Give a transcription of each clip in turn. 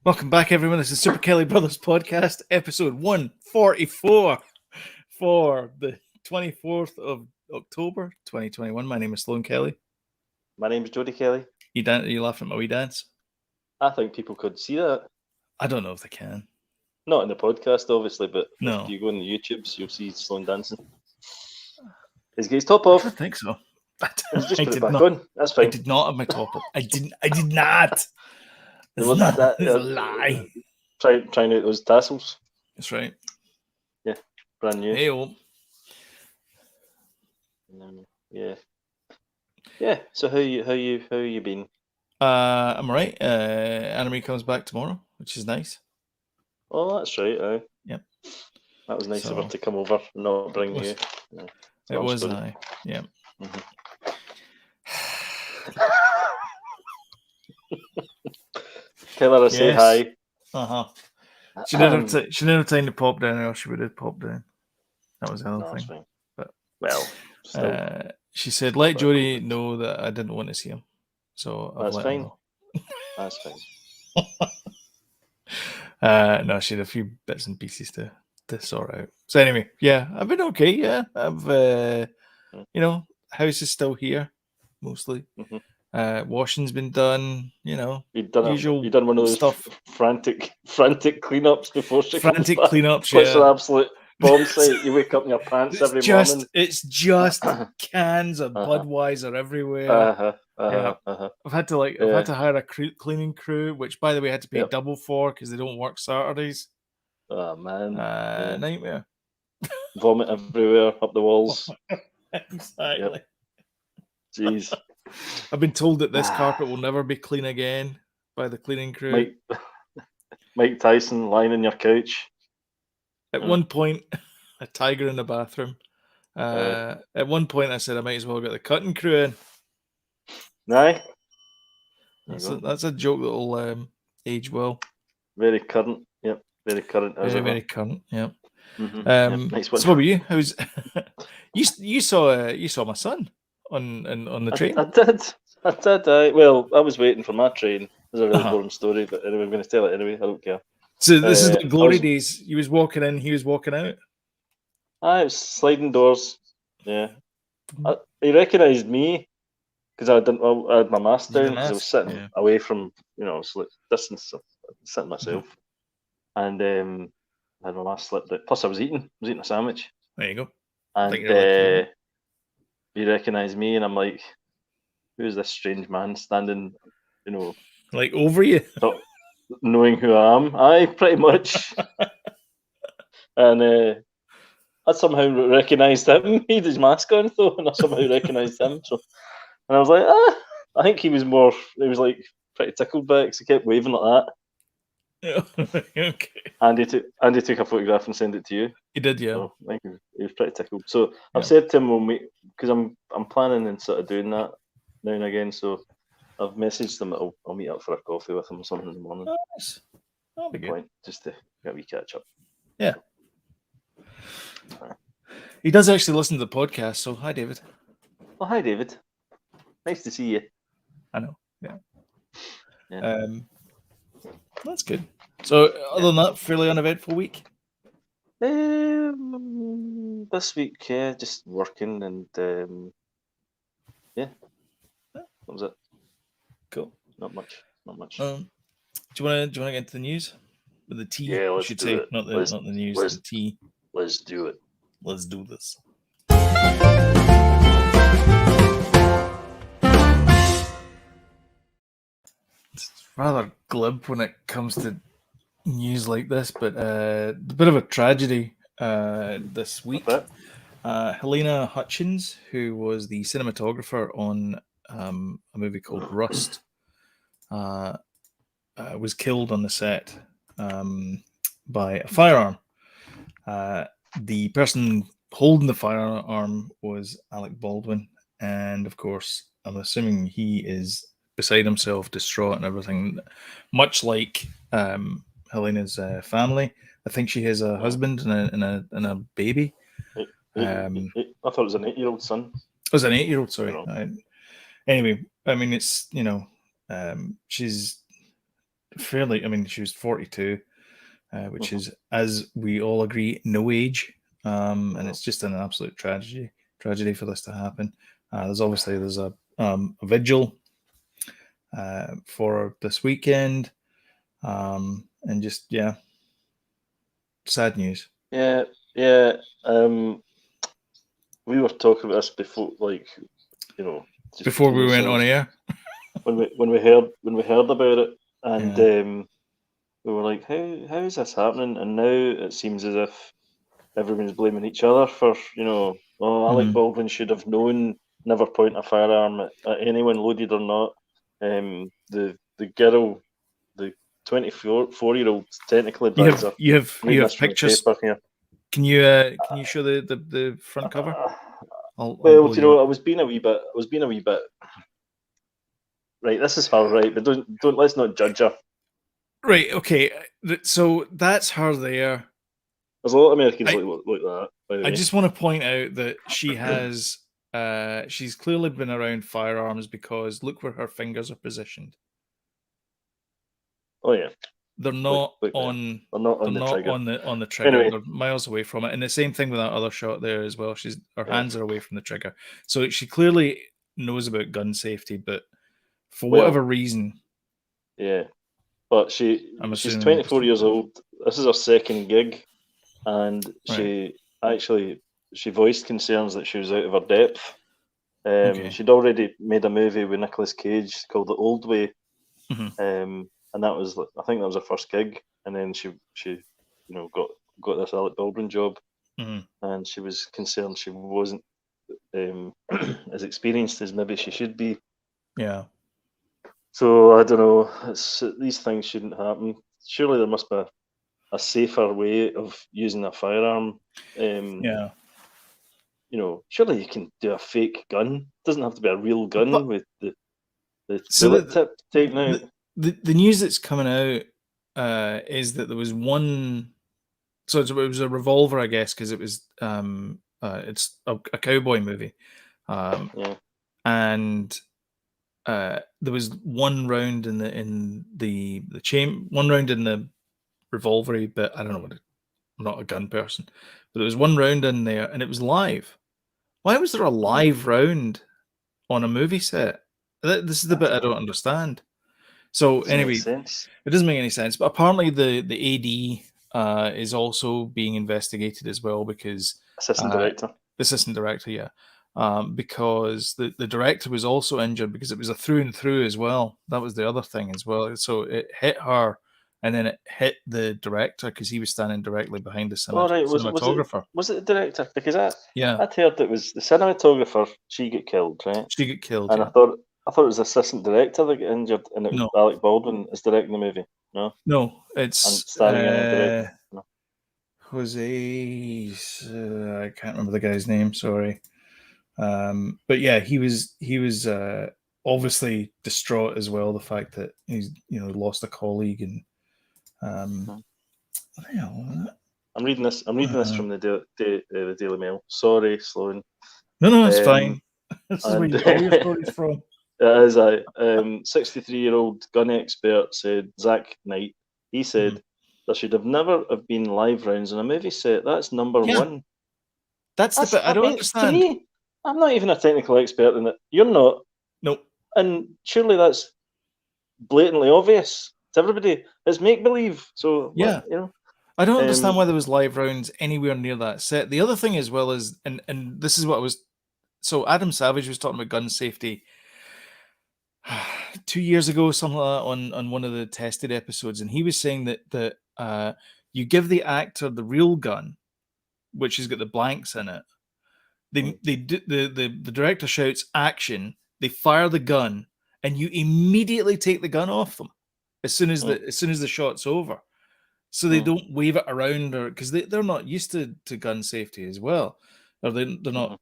Welcome back, everyone. This is Super Kelly Brothers Podcast, episode 144 for the 24th of October, 2021. My name is Sloan Kelly. My name is Jody Kelly. You laughing at my wee dance? I think people could see that. I don't know if they can. Not in the podcast, obviously, but No. if you go on the YouTubes, you'll see Sloan dancing. He's got his top I off. don't think so. He's just I put it did back not. on. That's fine. I did not have my top up. I did not. It wasn't that. It's a lie. Trying out those tassels. That's right. Yeah, brand new. Hey-o. Yeah. So how you been? I'm all right. Anime comes back tomorrow, which is nice. Oh, that's right. Aye. Yep. That was nice of her to come over and not bring you. Yeah. It was aye. Yeah. Mm-hmm. Tell her to say hi. She didn't have time to pop down, or else she would have popped down. That was the other thing. Fine. But still. She said, "Let Jody know that I didn't want to see him." So that's fine. Know. That's fine. No, she had a few bits and pieces to sort out. So anyway, yeah, I've been okay. Yeah, I've house is still here mostly. Mm-hmm. Washing's been done. You've done one of those stuff. frantic cleanups before she frantic comes back. Cleanups. Puts an absolute bomb site. You wake up in your pants every morning. It's just cans of Budweiser everywhere. I've had to hire a cleaning crew, which by the way I had to pay double for because they don't work Saturdays. Oh man, nightmare. Vomit everywhere up the walls. Exactly. Yep. Jeez. I've been told that this carpet will never be clean again by the cleaning crew. Mike Tyson lying on your couch. At one point, a tiger in the bathroom. At one point, I said I might as well get the cutting crew in. Aye. That's a joke that will age well. Very current. Yep. Very current. Very current. Yep. Mm-hmm. Nice one. So what were you? How's you saw my son on the train? I did. Well, I was waiting for my train. It's a really boring story, but anyway, I'm going to tell it anyway. I don't care. So this is like glory days. He was walking in, he was walking out. It was sliding doors. Yeah. He recognised me because I had my mask down because I was sitting away from, distance, sitting myself. And I had my mask slipped out. Plus I was eating a sandwich. There you go. And he recognised me and I'm like, who is this strange man standing, like over you? Knowing who I am. Aye, pretty much. And I somehow recognised him. He had his mask on though, and I somehow recognised him. So, and I was like, I think he was like pretty tickled by it because he kept waving like that. Okay. And he took a photograph and sent it to you. He did, yeah. So I think he was pretty tickled. So I've said to him because I'm planning on sort of doing that now and again. So I've messaged him that I'll meet up for a coffee with him or something in the morning. Nice. That'll be good. Just to get a wee catch up. Yeah. He does actually listen to the podcast, so hi, David. Oh, hi, David. Nice to see you. I know, yeah. That's good. So, other than that, fairly uneventful week? This week, just working and, that was it. Cool. Not much. Do you want to get into the news? With the T, yeah, let's should do say. It. Not the news, the T. Let's do it. Let's do this. It's rather glib when it comes to news like this, but a bit of a tragedy this week. Helena Hutchins, who was the cinematographer on a movie called Rust, was killed on the set by a firearm. The person holding the firearm was Alec Baldwin, and of course, I'm assuming he is beside himself, distraught and everything, much like Helena's family. I think she has a husband and a baby. I thought it was an 8-year-old son. It was an 8-year-old, sorry. Anyway, I mean, it's, she's fairly. I mean, she was 42, which is, as we all agree, no age. And it's just an absolute tragedy for this to happen. There's a vigil for this weekend, and just sad news. Yeah, yeah. We were talking about this before, like, just Before between we went on ourselves air, when we heard about it, and we were like, how is this happening? And now it seems as if everyone's blaming each other for, Alec Baldwin should have known, never point a firearm at anyone, loaded or not. The girl, the 24-year-old, technically buys her. you have I'm reading this from the pictures. paper here. Can you show the front cover? I'll Well, blow you up. I was being a wee bit. Right, this is her, right, but don't let's not judge her. Right. Okay. So that's her there. There's a lot of Americans like that. By the way. I just want to point out that she has. She's clearly been around firearms because look where her fingers are positioned. Oh yeah. They're not on. They're not on the trigger. On the trigger. Anyway. They're miles away from it, and the same thing with that other shot there as well. Her hands are away from the trigger, so she clearly knows about gun safety, but for whatever reason, yeah. But she's 24 years old. This is her second gig, and she voiced concerns that she was out of her depth. She'd already made a movie with Nicolas Cage called The Old Way, and that was, I think that was her first gig, and then she got this Alec Baldwin job, and she was concerned she wasn't as experienced as maybe she should be. Yeah. So I don't know. These things shouldn't happen. Surely there must be a safer way of using a firearm. Surely you can do a fake gun. It doesn't have to be a real gun with the bullet tip taken out. The news that's coming out is that there was one. So it was a revolver, I guess, because it was it's a cowboy movie, and there was one round in the one round in the revolvery bit. I don't know I'm not a gun person, but there was one round in there, and it was live. Why was there a live round on a movie set? This is the bit I don't understand. So anyway, it doesn't make any sense. But apparently the AD is also being investigated as well because assistant director, yeah. Because the director was also injured because it was a through and through as well. That was the other thing as well. So it hit her, and then it hit the director because he was standing directly behind the cinematographer. Was it the director? Because I'd heard it was the cinematographer. She got killed, right? She got killed, and yeah. I thought it was the assistant director that got injured, and it was Alec Baldwin is directing the movie. No, it's and starring in a director. No. Jose, I can't remember the guy's name. Sorry, but yeah, he was obviously distraught as well. The fact that he's lost a colleague and I'm reading this from the Daily Mail. Sorry, Sloan. No, it's fine. This is where you get all your stories from. As a 63-year-old gun expert said, Zach Knight, he said there should have never have been live rounds in a movie set. That's number one. That's the bit I don't understand. To me, I'm not even a technical expert in it. You're not. Nope. And surely that's blatantly obvious to everybody. It's make-believe. So, yeah. I don't understand why there was live rounds anywhere near that set. The other thing as well is, and this is what I was... So Adam Savage was talking about gun safety 2 years ago, something like that, on one of the tested episodes, and he was saying that you give the actor the real gun, which has got the blanks in it. The director shouts action, they fire the gun, and you immediately take the gun off them as soon as the shot's over. So they don't wave it around, or because they're not used to gun safety as well, or they're not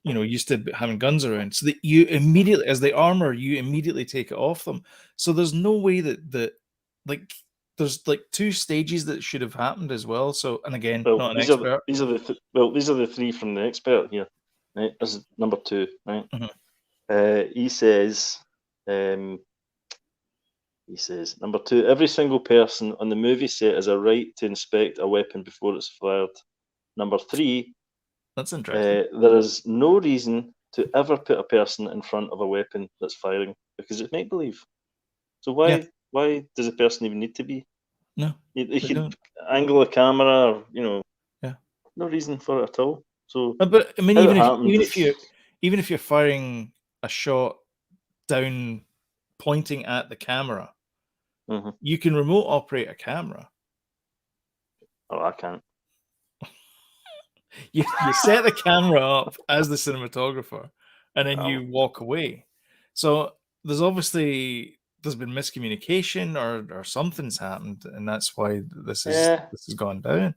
used to having guns around. So that you immediately, as the armor, you immediately take it off them. So there's no way that there's like two stages that should have happened as well. So, and again, not an expert. These are the three from the expert here. Right, this is number two. Right, he says. He says, number 2, every single person on the movie set has a right to inspect a weapon before it's fired. Number 3, That's interesting. there is no reason to ever put a person in front of a weapon that's firing because it's make believe. So why does a person even need to be? No, You could don't. angle a camera, or Yeah. no reason for it at all. So But I mean, how it happened even if you're firing a shot down, pointing at the camera, Mhm. you can remote operate a camera. Oh, I can't. You set the camera up as the cinematographer, and then Oh. you walk away. So there's been miscommunication or something's happened, and that's why this has gone down.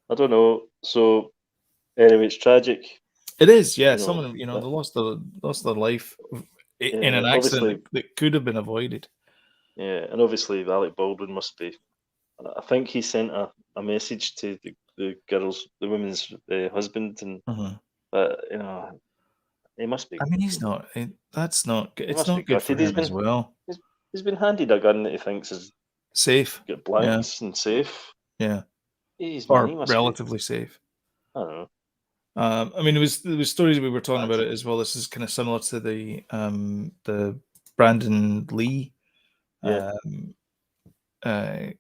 I don't know. So anyway, it's tragic. It is, yeah. You know, Someone, they lost their life in an obviously, accident that could have been avoided. yeah, and obviously Alec Baldwin must be. I think he sent a message to the woman's husband, and Mhm. he must be. I mean, he's not. That's not. He It's must be not good for gutted. him as well. He's been handed a gun that he thinks is Safe, got yeah, blanks and safe. yeah, Jeez, man, he or must be. relatively safe. I don't know. I mean, there was stories we were talking Bad. about it as well. This is kind of similar to the Brandon Lee Yeah, uh,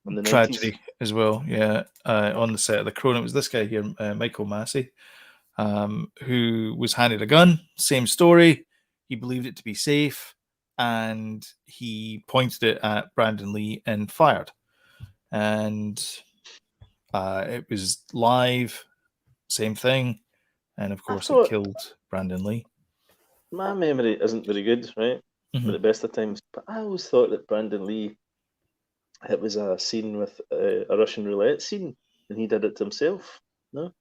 in the 90s. tragedy as well. Yeah, on the set of The Crown, it was this guy here, Michael Massey, who was handed a gun. Same story. He believed it to be safe, and he pointed it at Brandon Lee and fired. And it was live. Same thing. And of I course, it thought killed Brandon Lee. my memory isn't very good, right? At Mhm. the best of times, but I always thought that Brandon Lee, it was a scene with a Russian roulette scene, and he did it to himself. No.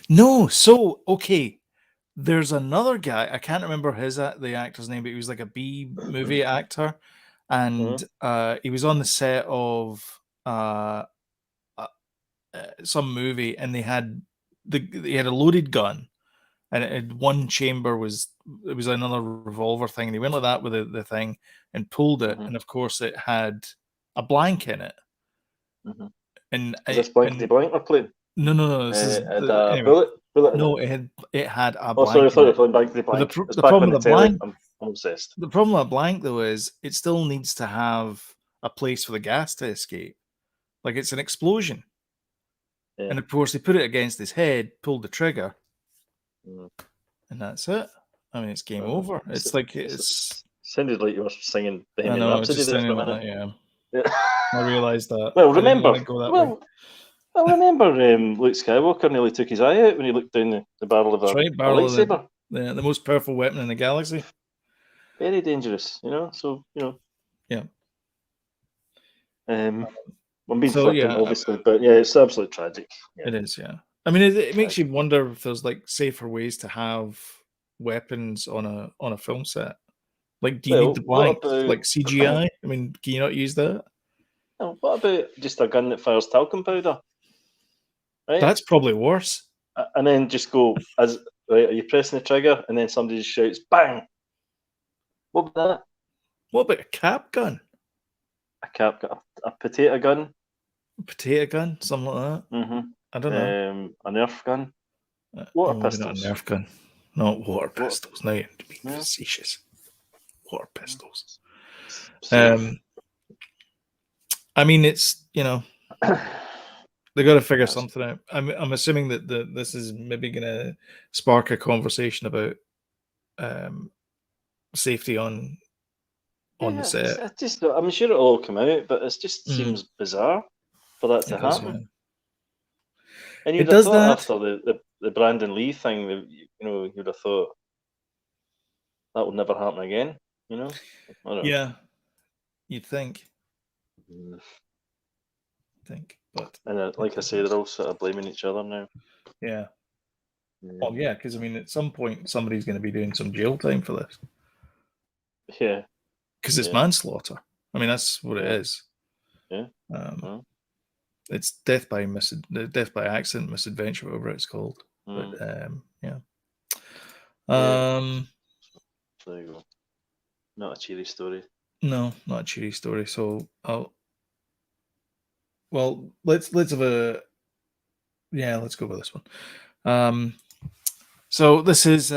No, so okay. There's another guy. I can't remember the actor's name, but he was like a B movie actor, and Mhm, he was on the set of uh, some movie, and they had a loaded gun, and one chamber it was another revolver thing, and he went like that with the thing and pulled it, mhm, and of course it had a blank in it, mhm. and Is this blankety and blank we're playing? no, this is And a anyway. bullet in it. No, it had a Oh, sorry, I blank in thought you were it. playing blankety But blank. It's the back problem on the with a telly. blank I'm obsessed. the problem with a blank though is it still needs to have a place for the gas to escape. Like it's an explosion. Yeah. And of course they put it against his head, pulled the trigger, Mm. and that's it. I mean it's game over. It's like it's Sounded like you were singing I Bohemian know, it's Rhapsody just there for sounding a like minute. that, yeah. Yeah. I realised that. Well, I didn't remember, want to go that way. well, remember, Luke Skywalker nearly took his eye out when he looked down the barrel of That's right, a barrel of lightsaber. the most powerful weapon in the galaxy. Very dangerous, So Yeah. um, I'm being So flippant, yeah, obviously, but yeah, it's absolutely tragic. Yeah, it is, yeah. I mean it makes tragic. you wonder if there's like safer ways to have weapons on a film set. Like, do you need Well, the blank? about Like CGI? I mean, can you not use that? what about just a gun that fires talcum powder, right? That's probably worse. And then just go as right. Are you pressing the trigger? And then somebody just shouts, "Bang!" What about that? What about a cap gun? A potato gun. A potato gun? Something like that? Mm-hmm. I don't know. A Nerf gun. Water Maybe not a pistols. Nerf gun. Not water What? pistols. Now you're being No. facetious. Water pistols. Safe. I mean, it's, they got to figure Yes. something out. I'm assuming that this is maybe going to spark a conversation about safety on the Yeah, set. it's just. I'm sure it'll all come out, but it just Mhm. seems bizarre for that to It does, yeah. happen. And It you'd have does thought that. after the Brandon Lee thing, you'd have thought that would never happen again. I don't know. Yeah, you'd think. Mm. But And like I say, they're all sort of blaming each other now. yeah. Yeah. Well, yeah, because I mean, at some point, somebody's going to be doing some jail time for this Yeah. because it's Yeah. manslaughter. I mean, that's what it Yeah. is. Yeah. Well, It's death by accident, misadventure, whatever it's called. But yeah. yeah. Um, There you go. Not a cheery story. No, not a cheery story. So let's have let's go with this one. So this is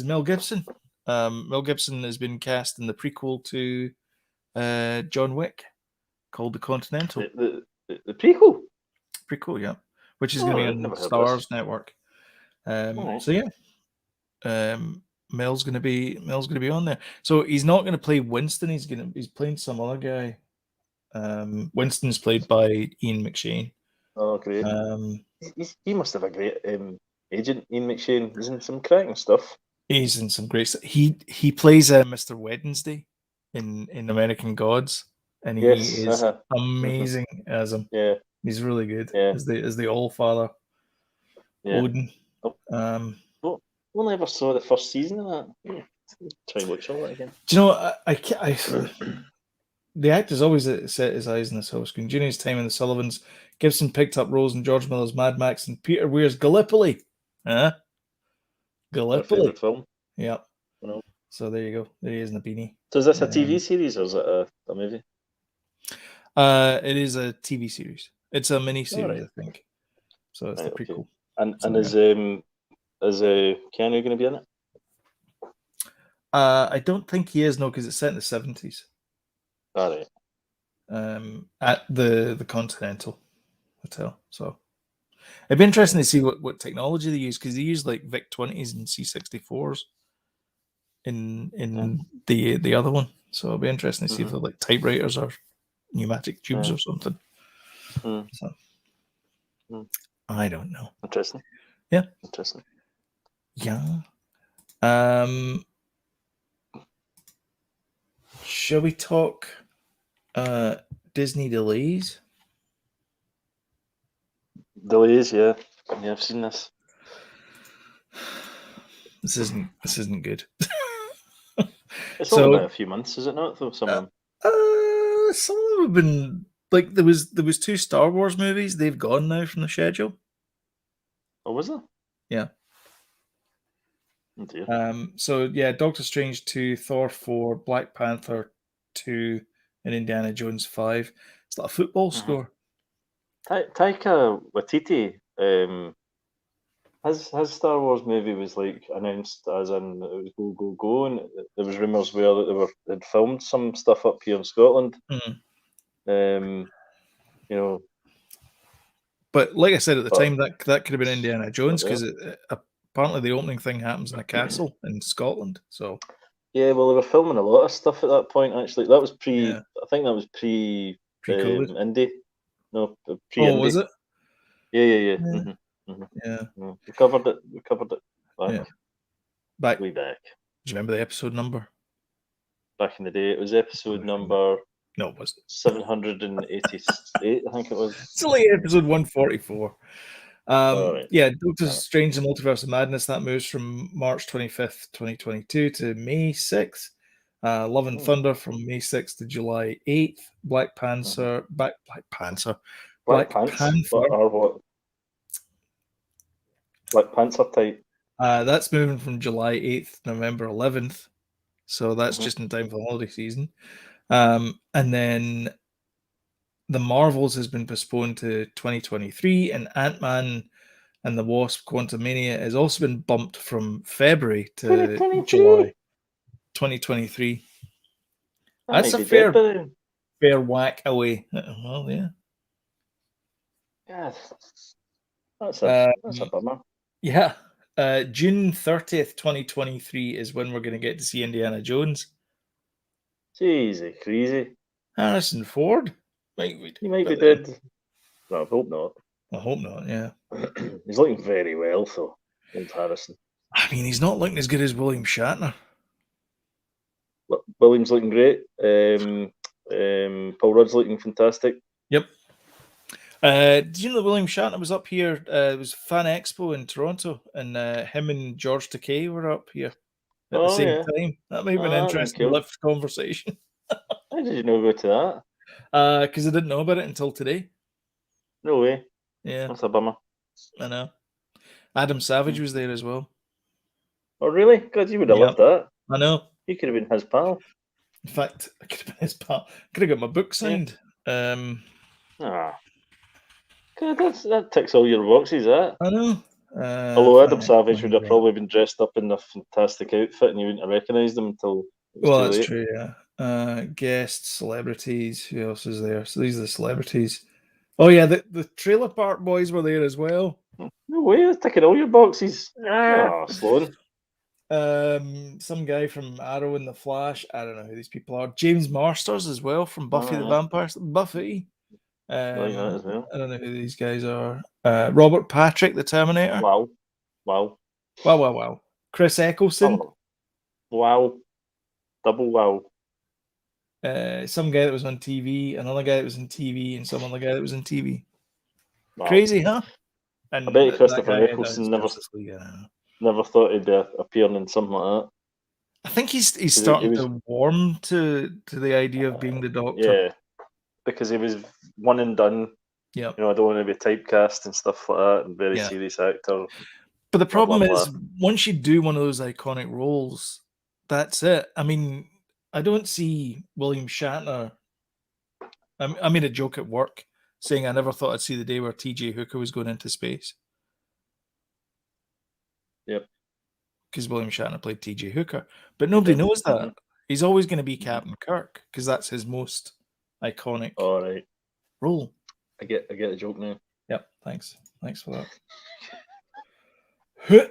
Mel Gibson. Mel Gibson has been cast in the prequel to John Wick called The Continental. The prequel? Prequel, yeah. Which is going to be on Stars Network. So yeah. Mel's going to be on there. So he's not going to play Winston. He's playing some other guy. Winston's played by Ian McShane. Oh, great! He must have a great agent, Ian McShane. He's in some cracking stuff. He's in some great stuff. He plays Mr. Wednesday in American Gods, and he is amazing as him. Yeah, he's really good. Yeah. as the All Father. Yeah. Odin. Only ever saw the first season of that. Try and watch all that again. Do you know I the actor's always set his eyes on the silver screen. During his time in the Sullivans, Gibson picked up roles in George Miller's Mad Max and Peter Weir's Gallipoli. Gallipoli. My favourite film. Yep. So there you go. There he is in the beanie. So is this a TV series or is it a movie? It is a TV series. It's a mini series, I think. So it's the prequel. Okay. And is Keanu going to be in it? I don't think he is, no, because it's set in the 70s. All right. At the Continental Hotel. So it'd be interesting to see what technology they use, because they use like VIC-20s and C-64s in the other one. So it'll be interesting to see if they're like typewriters or pneumatic tubes or something. So I don't know. Interesting. Yeah. Interesting. Yeah. Shall we talk Disney delays? Delays, yeah. Yeah, I've seen this. This isn't good. It's only been a few months, is it not? Though some of them. Some of them have been like there was 2 Star Wars movies. They've gone now from the schedule. Oh, was there? Yeah. Oh dear. So yeah, Doctor Strange 2, Thor 4, Black Panther 2, and Indiana Jones 5. It's like a football score. Taika Waititi, his Star Wars movie was like announced as in it was go, and there was rumours where that they'd filmed some stuff up here in Scotland. You know. But like I said at the time, that could have been Indiana Jones, because apparently the opening thing happens in a castle in Scotland. So yeah, well, they were filming a lot of stuff at that point. Actually, that was I think that was pre-COVID. Indie. No, pre-Indie. Oh, was it? Yeah. Yeah. We covered it. Back. Way back. Do you remember the episode number? Back in the day, it was episode number. No, it wasn't. 788, I think it was. It's only episode 144. Right. Yeah, Doctor Strange and the Multiverse of Madness, that moves from March 25th, 2022 to May 6th. Love and Thunder from May 6th to July 8th. Black Panther. Black Panther. Or what? Black Panther type. That's moving from July 8th to November 11th. So that's just in time for the holiday season. And then The Marvels has been postponed to 2023, and Ant-Man and the Wasp: Quantumania has also been bumped from February to July 2023. That's a fair whack away. Well, yeah. Yeah, that's a bummer. Yeah. June 30th, 2023 is when we're going to get to see Indiana Jones. Jeez, crazy. Harrison Ford? He might be dead. No, I hope not. I hope not, yeah. He's looking very well, though, old Harrison. I mean, he's not looking as good as William Shatner. William's looking great. Paul Rudd's looking fantastic. Yep. Did you know that William Shatner was up here? It was Fan Expo in Toronto, and him and George Takei were up here at the same time. That might have been an interesting lift conversation. How did you know go to that? Because I didn't know about it until today. No way. Yeah. That's a bummer. I know. Adam Savage was there as well. Oh, really? God, you would have loved that. I know. You could have been his pal. In fact, I could have been his pal. Could have got my book signed. God, that ticks all your boxes, that. I know. Although Adam Savage would have probably been dressed up in a fantastic outfit and you wouldn't have recognised him until it was too that's late. true, yeah. Guests, celebrities, who else is there? So these are the celebrities. Oh yeah, the Trailer Park Boys were there as well. No way, they're ticking all your boxes. Sloan. Some guy from Arrow and the Flash. I don't know who these people are. James Marsters as well from Buffy the Vampire. Buffy. Like that as well. I don't know who these guys are. Robert Patrick, the Terminator. Wow. Chris Eccleston. Wow. Double wow. Some guy that was on TV, another guy that was in TV, and some other guy that was in TV. Wow. Crazy, huh? And I bet Christopher Eccleston never thought he'd appear in something like that. I think he's starting to warm to the idea of being the Doctor. Yeah, because he was one and done. Yeah, I don't want to be typecast and stuff like that, and very serious actor. But the problem is, once you do one of those iconic roles, that's it. I mean, I don't see William Shatner. I made a joke at work saying I never thought I'd see the day where T.J. Hooker was going into space. Yep. Because William Shatner played T.J. Hooker. But nobody knows that. He's always going to be Captain Kirk, because that's his most iconic role. I get the joke now. Yep, thanks. Thanks for that.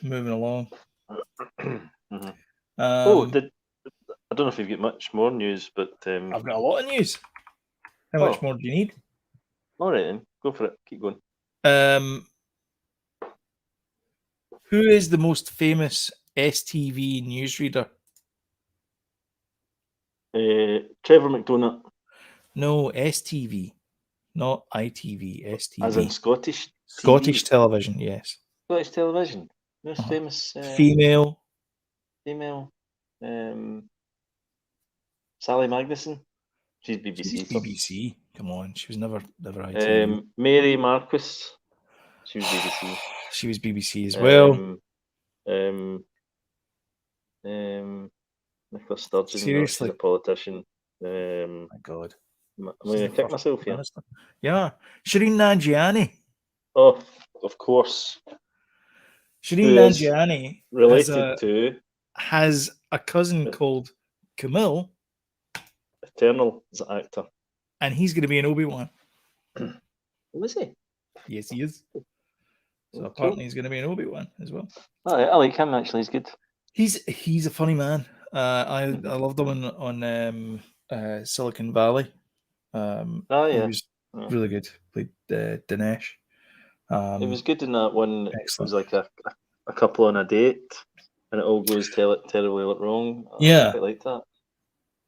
Moving along. I don't know if you've got much more news, but I've got a lot of news. How much more do you need? All right, then. Go for it. Keep going. Who is the most famous STV newsreader? Trevor McDonagh. No, STV, not ITV. STV. As in Scottish. Scottish television, yes. Scottish television. Most famous. Female. Sally Magnuson. She's BBC. She's BBC. Come on, she was never ITV. Mary Marquis. She was BBC. She was BBC as well. Nicola Sturgeon. Seriously, she's a politician. My God, I'm going to kick myself here. Yeah, Shireen Nanjiani. Oh, of course. Shireen Nanjiani has a cousin called Camille. Eternal as an actor. And he's going to be in Obi-Wan. Oh, is he? Yes, he is. So apparently he's going to be in Obi-Wan as well. I like him, actually. He's good. He's a funny man. I loved him on Silicon Valley. He was really good. Played Dinesh. He was good in that one. Excellent. It was like a couple on a date, and it all goes terribly wrong. I quite like that.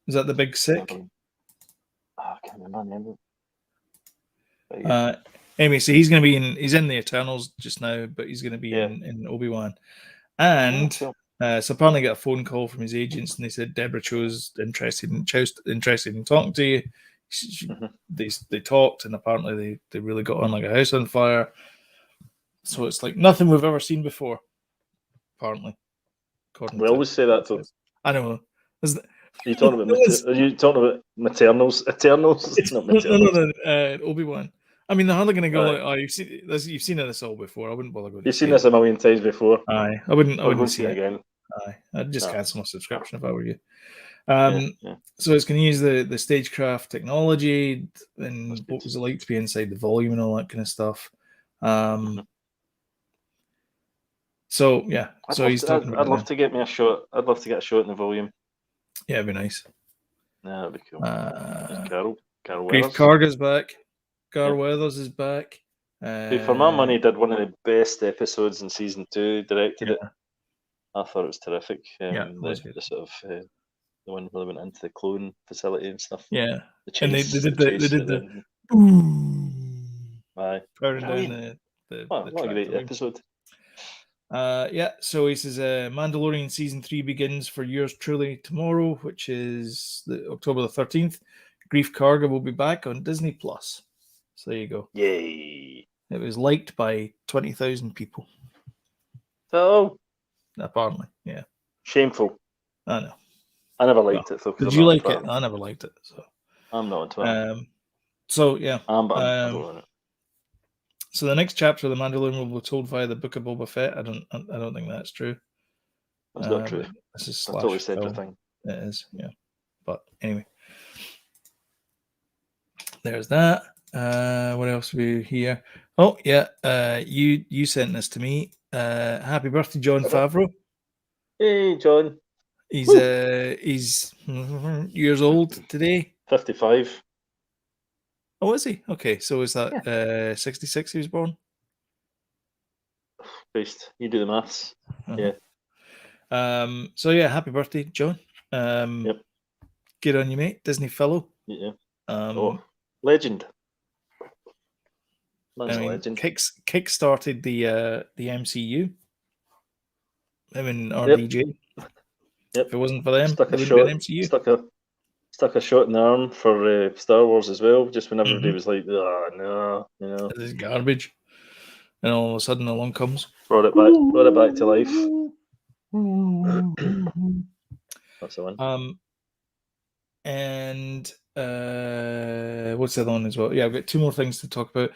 Is that The Big Sick? I can't remember. Anyway, so he's going to be he's in the Eternals just now, but he's going to be in Obi-Wan. And so apparently got a phone call from his agents, and they said Deborah Cho's interested in talking to you. They talked, and apparently they really got on like a house on fire. So it's like nothing we've ever seen before, apparently. We always say that though. I know. Are you talking about Maternals? Eternals? It's not Maternals. No, Obi-Wan. I mean, they're hardly going to go like, "Oh, you've seen this all before." I wouldn't bother going. You've seen this a million times before. Aye, I wouldn't see it again. Aye, I'd just cancel my subscription if I were you. So it's going to use the stagecraft technology, and what was it like to be inside the volume and all that kind of stuff. So yeah, I'd love to get me a shot. I'd love to get a shot in the volume. Yeah, it'd be nice. Yeah, that'd be cool. Carol Grief Karga's back. Gar Weathers is back. Who, for my money, did one of the best episodes in season 2. Directed it. I thought it was terrific. It was good. The sort of the one where they went into the clone facility and stuff. Yeah, the chase, and they did the aye, powering down the what a great episode. So he says Mandalorian season 3 begins for yours truly tomorrow, which is October the 13th. Grief Karga will be back on Disney Plus. So there you go. Yay! It was liked by 20,000 people. Oh, apparently, yeah. Shameful. I know. I never liked it though. Did you like it? I never liked it. So I'm not into it. So yeah. But I don't want it. So the next chapter of The Mandalorian will be told via the Book of Boba Fett. I don't think that's true. That's not true. This is a totally separate thing. It is, yeah. But anyway, there's that. What else we here? Oh yeah, you sent this to me. Happy birthday, Jon Favreau. Hey, John. He's years old today. 55. Oh, is he? Okay, so is that 66 he was born? Christ, you do the maths. Yeah. So yeah, happy birthday, John. Yep. Good on you, mate. Disney fellow. Yeah. Legend. Man's a legend. Kick-started the MCU. Him and RDJ. Yep. If it wasn't for them, stuck it wouldn't be an MCU. Stuck a shot in the arm for Star Wars as well. Just when everybody was like, "Oh no," this is garbage, and all of a sudden along comes brought it back to life. That's the one. And what's the other one as well? Yeah, I've got two more things to talk about.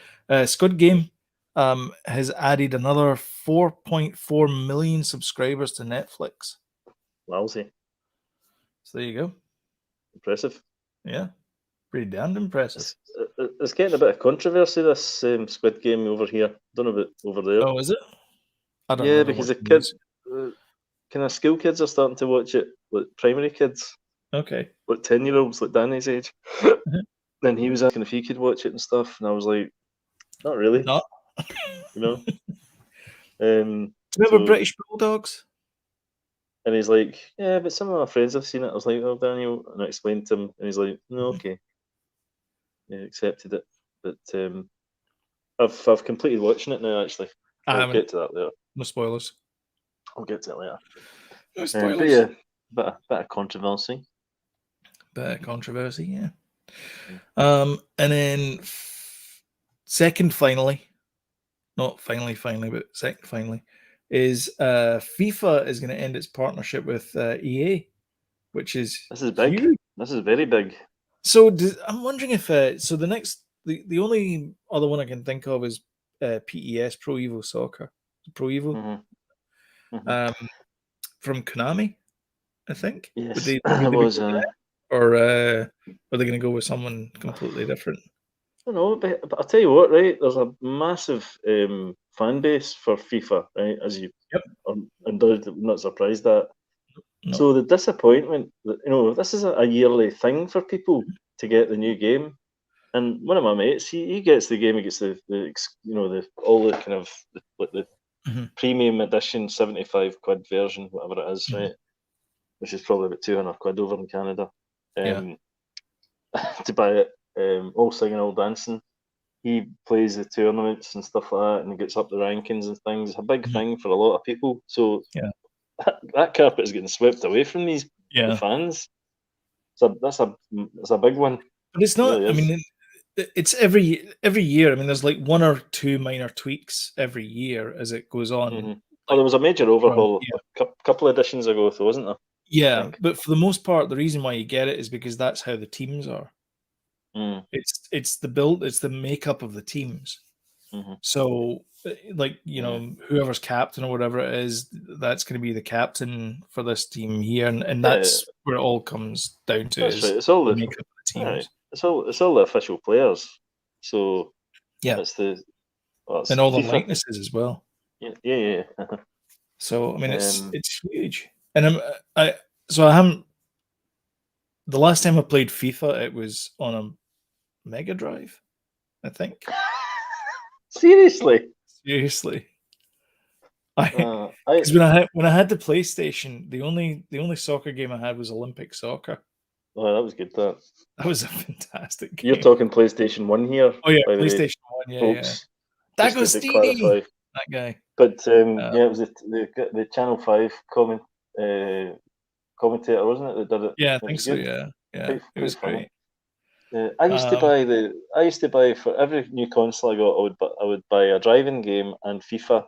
Squid Game has added another 4.4 million subscribers to Netflix. Lousy. So there you go. Impressive. Yeah, pretty damned impressive. It's getting a bit of controversy, this Squid Game over here. Don't know about over there. Oh, is it? I don't know. Because the kids, kind of school kids are starting to watch it, like primary kids. Okay. Like 10-year-olds, like Danny's age. Then he was asking if he could watch it and stuff, and I was like, not really. Not. Remember British Bulldogs? And he's like, yeah, but some of my friends have seen it. I was like, oh, Daniel, and I explained to him, and he's like, no, okay. Yeah, accepted it, but I've completed watching it now. Actually, I'll get to that later. No spoilers. I'll get to it later. No spoilers. But yeah, bit of controversy. Yeah. And then second finally, not finally, but second finally, is FIFA is going to end its partnership with EA, which is this is big. Huge. This is very big. So I'm wondering if so the only other one I can think of is PES, Pro Evo Soccer, Pro Evo, from Konami, I think. Yes, would they was. Or are they going to go with someone completely different? I don't know, but I'll tell you what, right? There's a massive fan base for FIFA, right? As you are undoubtedly not surprised at. No. So the disappointment that this is a yearly thing for people to get the new game. And one of my mates, he gets the game. He gets the all the kind of the premium edition, 75 quid version, whatever it is, right? Which is probably about 200 quid over in Canada. To buy it, all singing, all dancing. He plays the tournaments and stuff like that, and he gets up the rankings and things. It's a big thing for a lot of people. So that carpet is getting swept away from the fans. So that's a big one. But it's not. Really, I mean, it's every year. I mean, there's like one or two minor tweaks every year as it goes on. There was a major overhaul a couple of editions ago, though, wasn't there? Yeah, but for the most part, the reason why you get it is because that's how the teams are. It's the build, it's the makeup of the teams. So, like whoever's captain or whatever it is, that's going to be the captain for this team here, and that's where it all comes down to. That's right. It's all the makeup of the teams. Right. It's all the official players. So it's and all the likenesses as well. Yeah. So I mean, it's huge. And I haven't. The last time I played FIFA, it was on a Mega Drive, I think. Seriously. Because when I had the PlayStation, the only soccer game I had was Olympic Soccer. Oh, that was good. That was a fantastic game. You're talking PlayStation 1 here. Oh yeah, PlayStation 1. Yeah, folks. That goes Stevie. That guy. But it was the Channel 5 commentator, wasn't it, that did it? Yeah, I think so. Yeah. It was great. I used to buy for every new console I got. I would buy a driving game and FIFA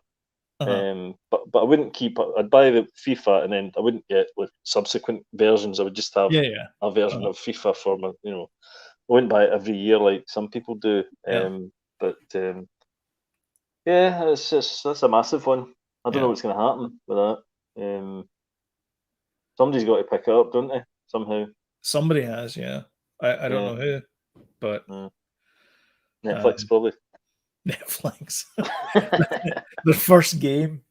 But I wouldn't keep. I'd buy the FIFA, and then I wouldn't get with subsequent versions. I would just have a version of FIFA for my. I wouldn't buy it every year like some people do. But yeah, that's a massive one. I don't know what's going to happen with that. Somebody's got to pick it up, don't they? Somehow. Somebody has, yeah. I don't know who, but Netflix probably. Netflix. The first game.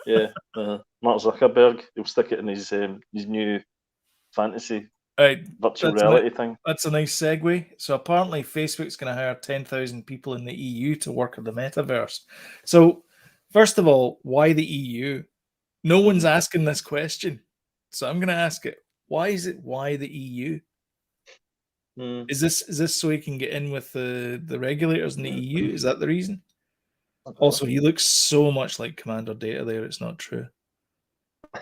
Mark Zuckerberg. He'll stick it in his new fantasy virtual reality thing. That's a nice segue. So apparently Facebook's going to hire 10,000 people in the EU to work on the metaverse. So first of all, why the EU? No one's asking this question. So I'm going to ask it. Why the EU? Is this so he can get in with the regulators in the EU? Is that the reason? Also, he looks so much like Commander Data there, it's not true.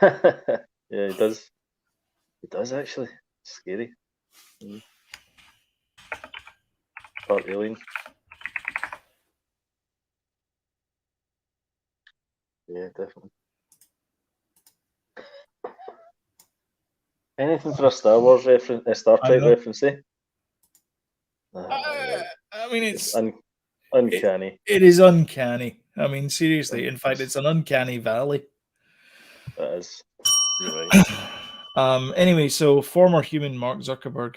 Yeah, he does. He does actually. It's scary. Part alien. Yeah, definitely. Anything for a Star Wars reference, a Star Trek reference, eh? I mean, it's uncanny. It is uncanny. I mean, seriously. In fact, it's an uncanny valley. That is. You're right. Anyway, so former human Mark Zuckerberg,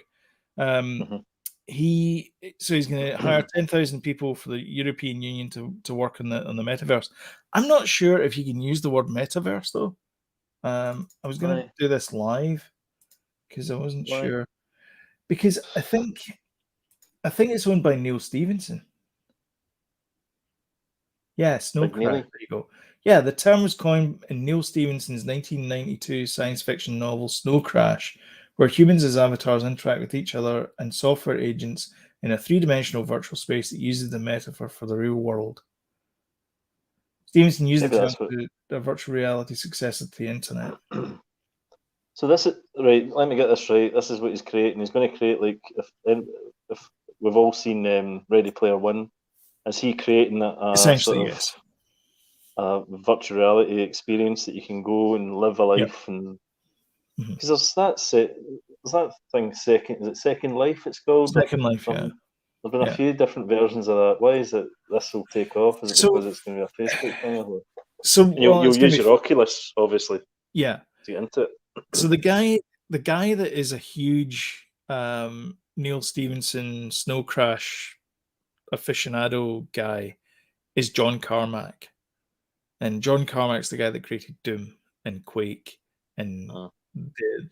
he's going to hire 10,000 people for the European Union to work on the metaverse. I'm not sure if you can use the word metaverse though. I was going to do this live because I wasn't sure, because I think it's owned by Neil Stephenson. Yeah, Snow Crash. There you go. Yeah, the term was coined in Neil Stephenson's 1992 science fiction novel Snow Crash, where humans as avatars interact with each other and software agents in a three-dimensional virtual space that uses the metaphor for the real world. Stevenson used the term to the virtual reality successor to the internet. So this is right. Let me get this right. This is what he's creating. He's going to create, like, if we've all seen Ready Player One, is he creating essentially sort of a virtual reality experience that you can go and live a life and because there's that thing Second, is it Second Life? It's called Second Life. Yeah. There've been a few different versions of that. Why is it this will take off? Is it because it's going to be a Facebook thing? So you'll use your Oculus, obviously. Yeah. To get into it. So the guy that is a huge Neil Stephenson Snow Crash aficionado guy is John Carmack, and John Carmack's the guy that created Doom and Quake and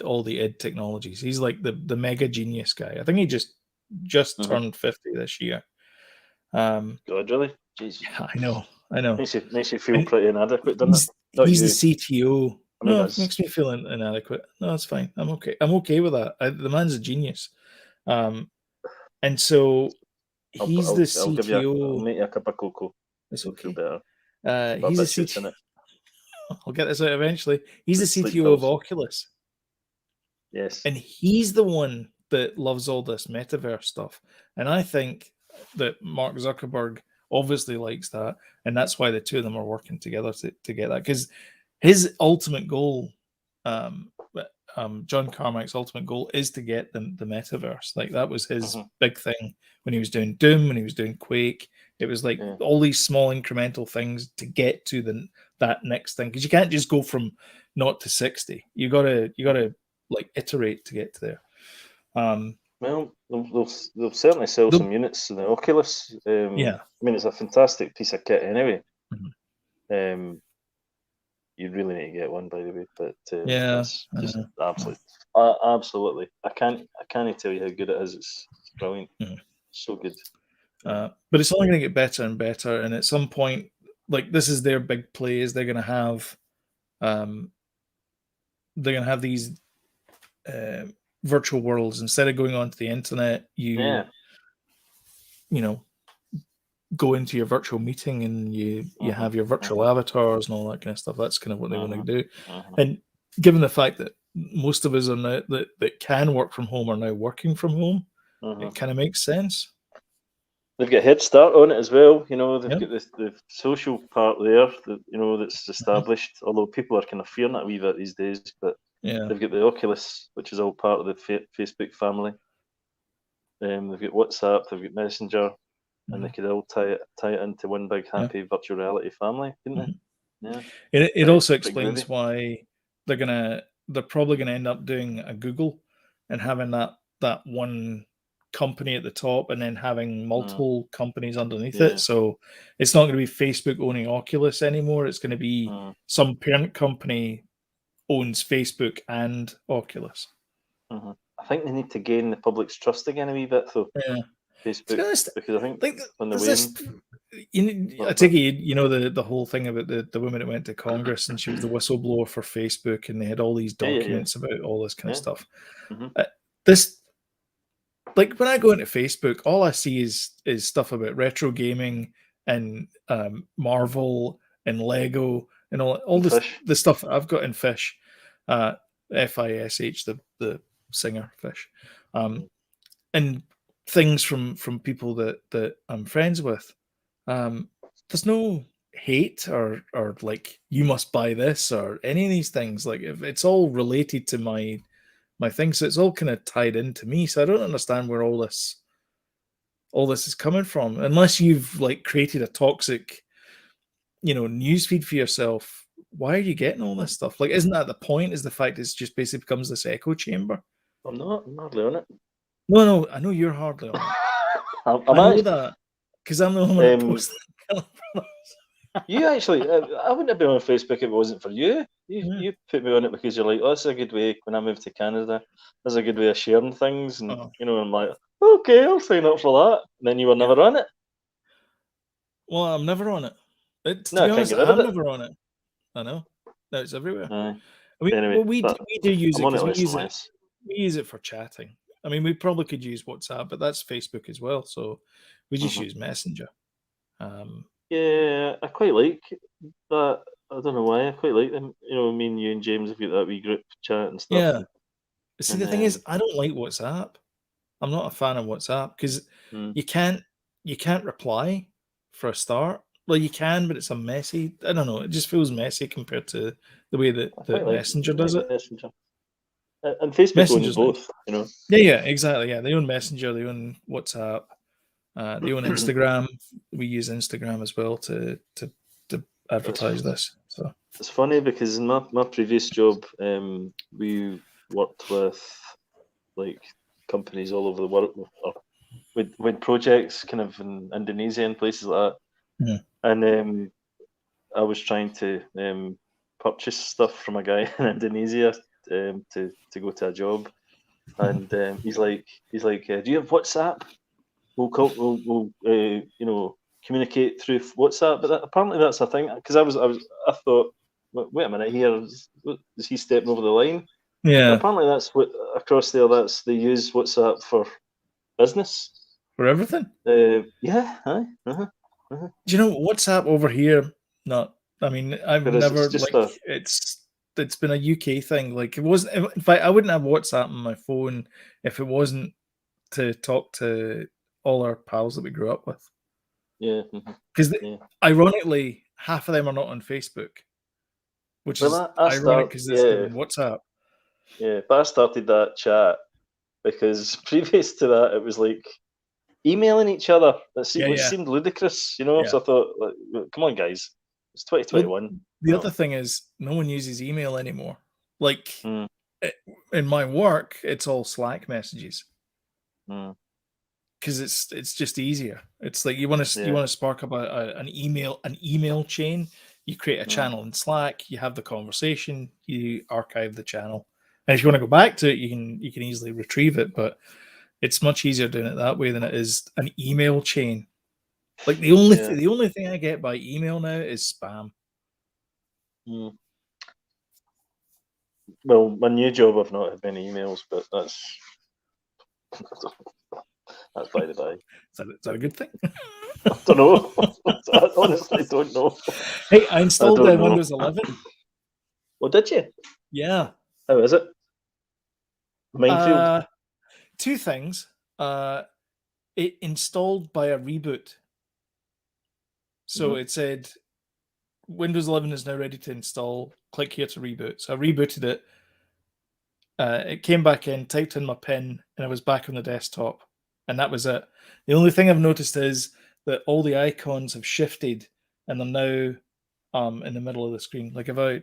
all the id technologies. He's like the mega genius guy. I think he just turned 50 this year. God, really? Jeez. Yeah, I know. Makes you feel pretty inadequate, doesn't it? He's the CTO. It makes me feel inadequate. No, it's fine. I'm okay. I'm okay with that. The man's a genius. And so he's the CTO. I'll make you a cup of cocoa. It's okay. Better. He's the CTO. I'll get this out eventually. He's the CTO of Oculus. Yes. And he's the one that loves all this metaverse stuff. And I think that Mark Zuckerberg obviously likes that. And that's why the two of them are working together to get that. Because his ultimate goal, John Carmack's ultimate goal is to get the metaverse. Like that was his big thing when he was doing Doom, when he was doing Quake. It was like all these small incremental things to get to that next thing. Because you can't just go from 0 to 60. You gotta like iterate to get to there. Well, they'll certainly sell some units in the Oculus. I mean, it's a fantastic piece of kit anyway. You really need to get one, by the way. But it's just absolutely. I can't tell you how good it is. It's brilliant. So good. But it's only going to get better and better. And at some point, like this is their big play, is they're going to have these virtual worlds. Instead of going onto the internet, you go into your virtual meeting and you have your virtual avatars and all that kind of stuff. That's kind of what they want to do. And given the fact that most of us are now that can work from home are now working from home, it kind of makes sense. they've got a head start on it as well. You know, they've Yeah. got the social part there that, you know, that's established. Although people are kind of fearing it a wee bit these days, but Yeah. they've got the Oculus, which is all part of the Facebook family. They've got WhatsApp, they've got Messenger, and they could all tie it into one big happy virtual reality family, couldn't they? Yeah. It also explains groovy. why they're probably gonna end up doing a Google and having that one company at the top and then having multiple companies underneath it. So it's not going to be Facebook owning Oculus anymore. It's going to be some parent company owns Facebook and Oculus. I think they need to gain the public's trust again a wee bit, though. Yeah. Facebook, honest, because I think on the way. I take it you know the whole thing about the woman that went to Congress and she was the whistleblower for Facebook and they had all these documents about all this kind of stuff. This, like when I go into Facebook, all I see is stuff about retro gaming and Marvel and Lego and all this the stuff that I've got in Fish, Fish, the singer Fish, and things from people that I'm friends with. There's no hate or like you must buy this or any of these things. Like if it's all related to my thing, so it's all kind of tied into me. So I don't understand where all this is coming from, unless you've like created a toxic, news feed for yourself. Why are you getting all this stuff? Like, isn't that the point? Is the fact it's just basically becomes this echo chamber? I'm hardly on it. No, I know you're hardly on it. I know that because I'm the only one that posted. You actually, I wouldn't have been on Facebook if it wasn't for you. You put me on it because you're like, oh, that's a good way. When I moved to Canada, that's a good way of sharing things, and I'm like, okay, I'll sign up for that. And then you were never on it. Well, I'm never on it. To No, be I honest, can't get rid of it. I'm never on it. I know. No, it's everywhere. Anyway, we do use it because we use it for chatting. I mean, we probably could use WhatsApp, but that's Facebook as well. So we just use Messenger. Yeah, I quite like that. I don't know why. I quite like them. You know, me and you and James have got that wee group chat and stuff. Yeah. See, the thing is, I don't like WhatsApp. I'm not a fan of WhatsApp because you can't reply for a start. Well, you can, but it's a messy. I don't know. It just feels messy compared to the way that Messenger does it. Messenger. And Facebook owns both, you know. Yeah, exactly. Yeah, they own Messenger, they own WhatsApp, they own Instagram. We use Instagram as well to advertise this. So it's funny because in my previous job, we worked with like companies all over the world, with projects kind of in Indonesia and places like that. And I was trying to purchase stuff from a guy in Indonesia to go to a job, and he's like, do you have WhatsApp? We'll communicate through WhatsApp. But apparently that's a thing, because I thought, wait a minute here, is he stepping over the line? Yeah. But apparently that's what across there. They use WhatsApp for business, for everything. Yeah. Do you know WhatsApp over here? Not. I mean, I've never it's been a UK thing. Like it wasn't. In fact, I wouldn't have WhatsApp on my phone if it wasn't to talk to all our pals that we grew up with. Yeah. Because ironically, half of them are not on Facebook, which is ironic because it's on WhatsApp. Yeah, but I started that chat because previous to that, it was like emailing each other. Which seemed ludicrous, you know. So I thought, like, come on, guys, it's 2021. The other thing is, no one uses email anymore. Like in my work, it's all Slack messages because it's just easier. It's like you want to spark up an email chain. You create a channel in Slack. You have the conversation. You archive the channel, and if you want to go back to it, you can easily retrieve it. But it's much easier doing it that way than it is an email chain. Like the only thing I get by email now is spam. Well, my new job, I've not had many emails, but that's by the by. Is that a good thing? I don't know. I honestly don't know. Hey, I installed Windows 11. Well, did you? Yeah. How is it? Minefield. Two things. it installed by a reboot. So it said Windows 11 is now ready to install. Click here to reboot. So I rebooted it. It came back in, typed in my PIN, and I was back on the desktop. And that was it. The only thing I've noticed is that all the icons have shifted and they're now in the middle of the screen. Like if I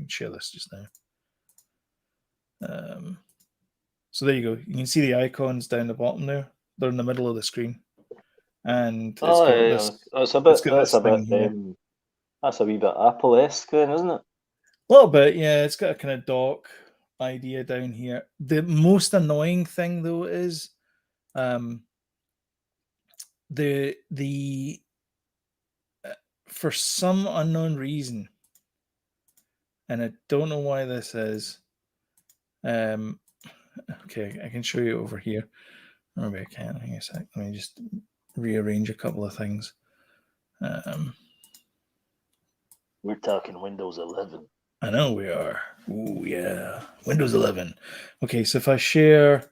share this just now. So there you go. You can see the icons down the bottom there. They're in the middle of the screen. And it's got this. That's a It's bit. got this thing here. That's a wee bit Apple-esque, then, isn't it? A little bit, yeah. It's got a kind of dock idea down here. The most annoying thing though is the for some unknown reason, and I don't know why this is. Okay, I can show you over here. Maybe I can't. Hang on a sec. Let me just rearrange a couple of things. We're talking Windows 11. I know we are. Oh yeah, Windows 11. Okay, so if I share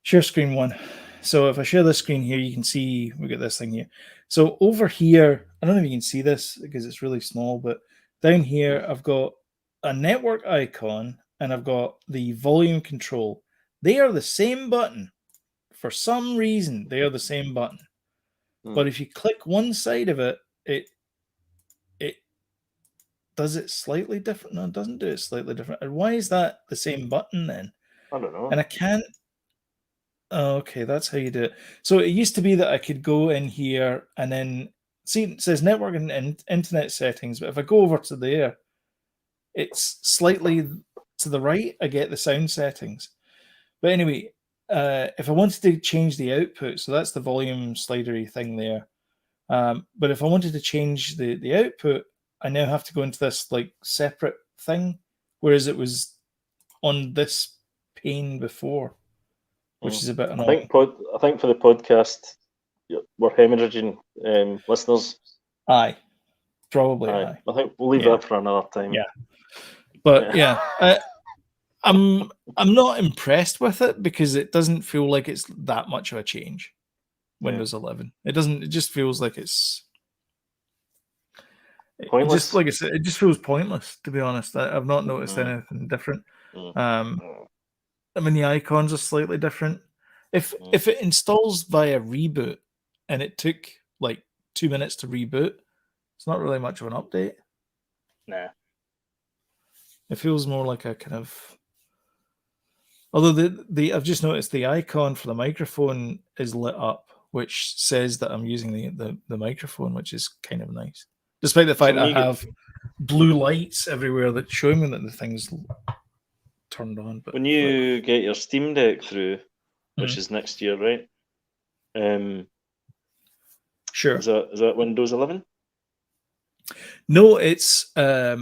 screen one. So if I share this screen here, you can see we got this thing here. So over here, I don't know if you can see this because it's really small, but down here I've got a network icon and I've got the volume control. They are the same button. For some reason, they are the same button. But if you click one side of it, it does it slightly different. No, it doesn't do it slightly different. And why is that the same button then? I don't know. And I can't. Oh, okay, that's how you do it. So it used to be that I could go in here and then see it says network and internet settings, but if I go over to there, it's slightly to the right. I get the sound settings. But anyway, if I wanted to change the output, so that's the volume slidery thing there. But if I wanted to change the output, I now have to go into this like separate thing, whereas it was on this pane before, which is a bit annoying. I think for the podcast, we're hemorrhaging listeners. Aye, probably. Aye. I think we'll leave that for another time. Yeah, but yeah, I'm not impressed with it because it doesn't feel like it's that much of a change. Windows 11. It doesn't. It just feels like it's pointless. Just like I said, it just feels pointless. To be honest, I've not noticed anything different. I mean, the icons are slightly different. If it installs via reboot and it took like 2 minutes to reboot, it's not really much of an update. Nah. It feels more like a kind of. Although I've just noticed the icon for the microphone is lit up, which says that I'm using the microphone, which is kind of nice. Despite the fact I have blue lights everywhere that show me that the thing's turned on. But when you get your Steam Deck through, which is next year, right? Sure. Is that Windows 11? No, it's a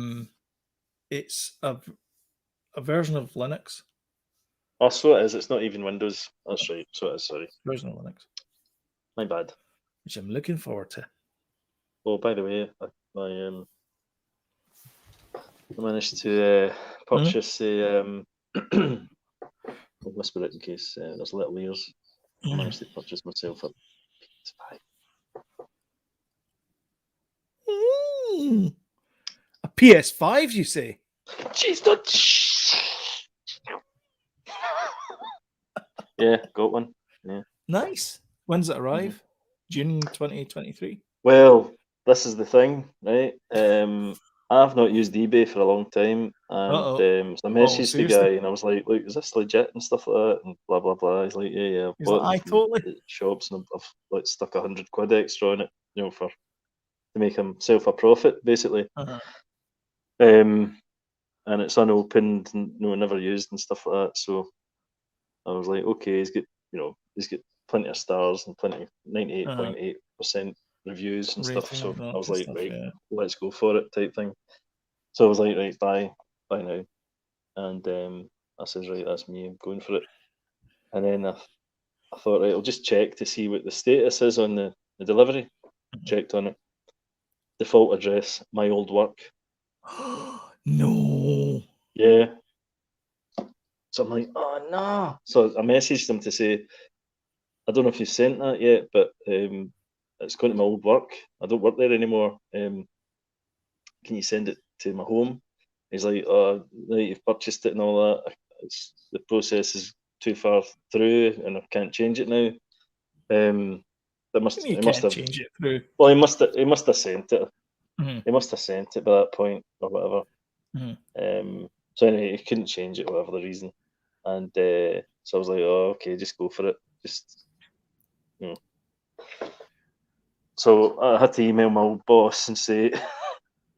version of Linux. Oh, so it is. It's not even Windows. That's right. So it is. Sorry. Version of Linux. My bad. Which I'm looking forward to. Oh, by the way, I managed to purchase a. I'll whisper it in case there's little ears. I managed to purchase myself a PS5. A PS5, you say? Jeez, don't. Yeah, got one. Yeah. Nice. When's it arrive? June 2023. Well, this is the thing, right? I've not used eBay for a long time, and so I messaged the guy, and I was like, "Look, is this legit?" and stuff like that, and blah blah blah. He's like, "Yeah." He's like, totally. Shops, and I've like stuck £100 extra on it, to make himself a profit, basically. And it's unopened, and never used and stuff like that. So I was like, okay, he's got plenty of stars and plenty 98.8% reviews and stuff. So I was like, right, let's go for it, type thing. So I was like, right, buy now. And I says, right, that's me, I'm going for it. And then I thought, right, I'll just check to see what the status is on the delivery. Checked on it. Default address, my old work. No. Yeah. So I'm like, oh no. So I messaged them to say, I don't know if you sent that yet, but it's going to my old work. I don't work there anymore. Can you send it to my home? He's like, oh, right, you've purchased it and all that. The process is too far through, and I can't change it now. You He must can't have. change it through. Well, he must have sent it. Mhm. He must have sent it by that point or whatever. Mhm. So anyway, he couldn't change it, whatever the reason. And so I was like, oh, okay, just go for it. Just, you know. So I had to email my old boss and say,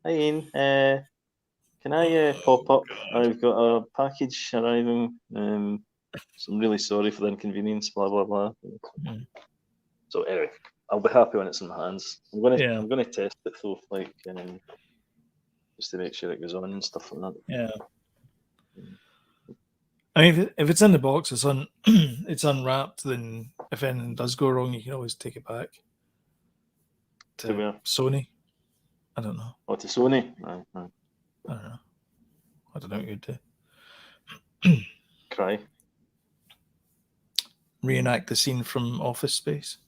hi Ian, can I pop up? God. I've got a package arriving. So I'm really sorry for the inconvenience, blah blah blah. Mhm. So anyway, I'll be happy when it's in my hands. Yeah. I'm gonna test it though, like just to make sure it goes on and stuff like that. Yeah. I mean, if it's in the box, it's unwrapped. Then if anything does go wrong, you can always take it back To to where? Sony. I don't know. Oh, to Sony. Aye. I don't know. I don't know what you'd do. Cry. Reenact the scene from Office Space.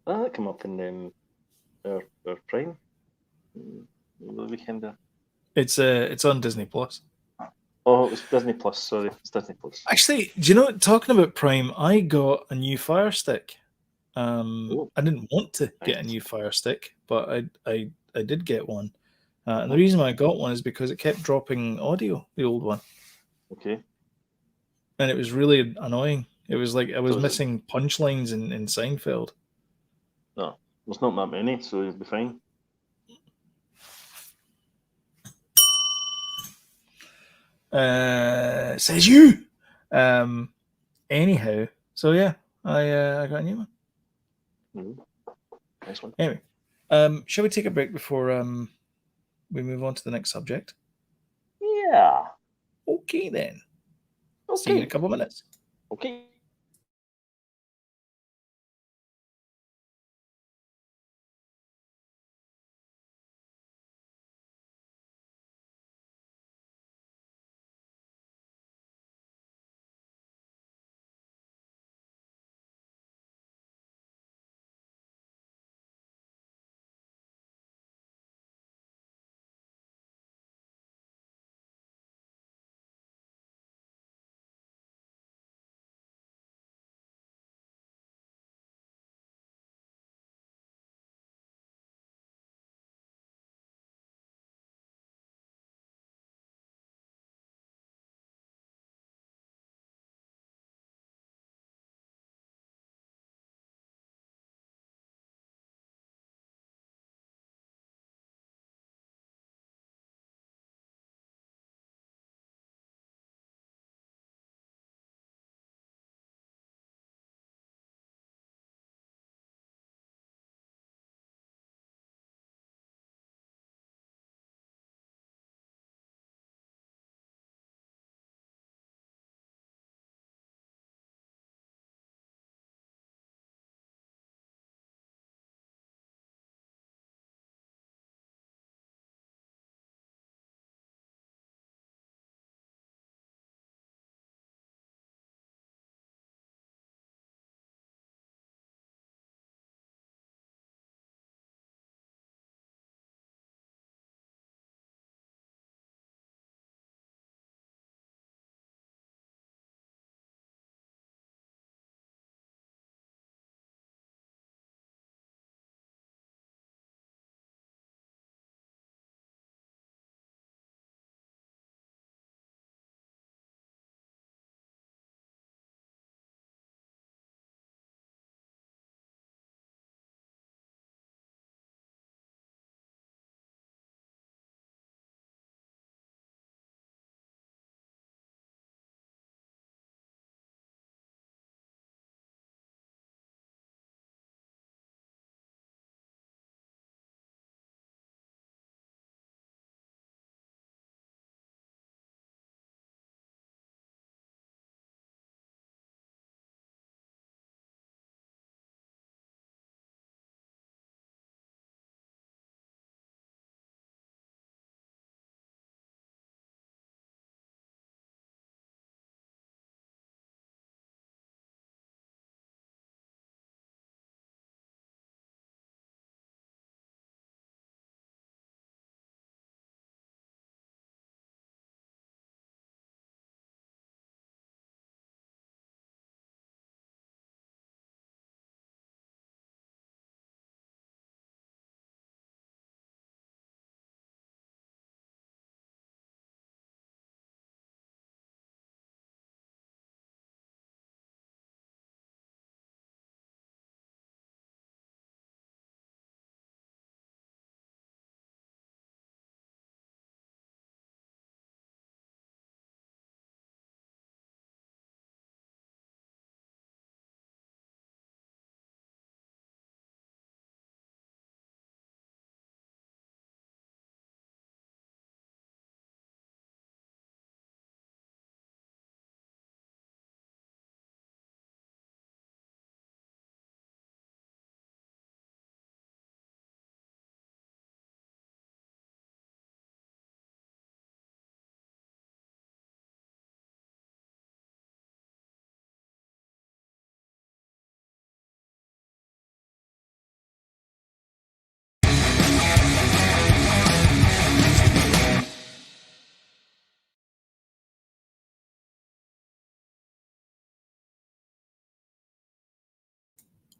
That come up in our Prime the weekend there. It's on Disney Plus. Oh, it was Disney Plus. Sorry, it's Disney Plus. Actually, do you know? Talking about Prime, I got a new Fire Stick. Oh, I didn't want to get a nice. new Fire Stick, but I did get one. And the Mhm. reason why I got one is because it kept dropping audio, the old one, Okay. and it was really annoying. It was like I So was is it? missing punchlines in Seinfeld. No, there's not that many, so you'll be fine. Says you. Um, anyhow, so yeah, I got a new one. Mhm. Nice one. Anyway, shall we take a break before we move on to the next subject? Yeah. Okay then. See you in a Okay. couple of minutes. Okay.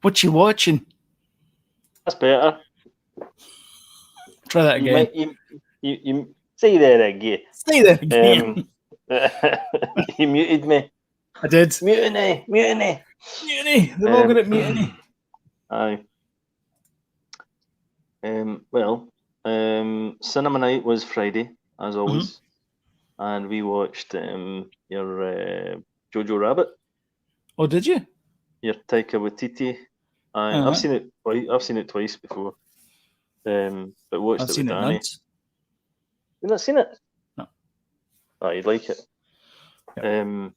What you watching? That's better. Try that again. You say that again. Say that again. You muted me. I did. Mutiny. Mutiny. They've all got it mutiny. Aye. Well, cinema night was Friday, as always, and we watched your Jojo Rabbit. Oh, did you? Your Taika Waititi. I've seen it. I've seen it twice before. But watched I've it seen with it Danny. once. You've not seen it? No. Oh, you'd like it. Yep.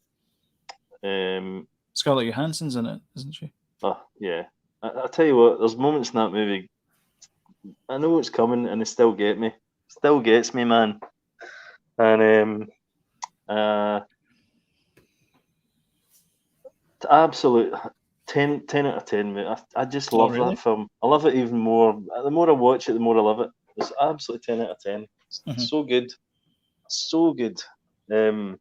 Scarlett Johansson's in it, isn't she? Oh, yeah. I tell you what, there's moments in that movie. I know it's coming, and it still get me. Still gets me, man. And absolute 10 out of 10, mate. I just love that film. I love it even more. The more I watch it, the more I love it. It's absolutely 10 out of 10. It's so good. So good. And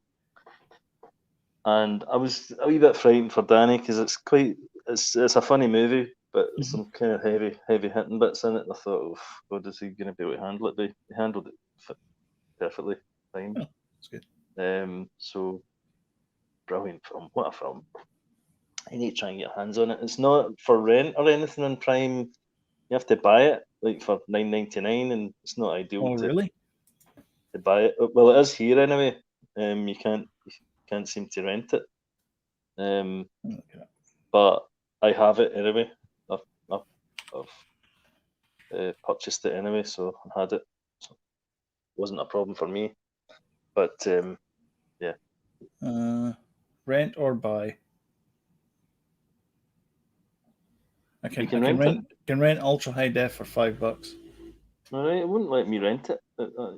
I was a wee bit frightened for Danny because it's a funny movie, but there's some kind of heavy hitting bits in it. And I thought, oh, God, is he going to be able to handle it? But he handled it perfectly fine. Oh, that's good. So brilliant film. What a film. You need to try and get your hands on it. It's not for rent or anything on Prime. You have to buy it like for $9.99, and it's not ideal to buy it. Well, it is here anyway. You can't seem to rent it. But I have it anyway. I've purchased it anyway, so I had it. So it wasn't a problem for me. But yeah. Rent or buy? I can rent ultra high def for $5. All right, it wouldn't let me rent it.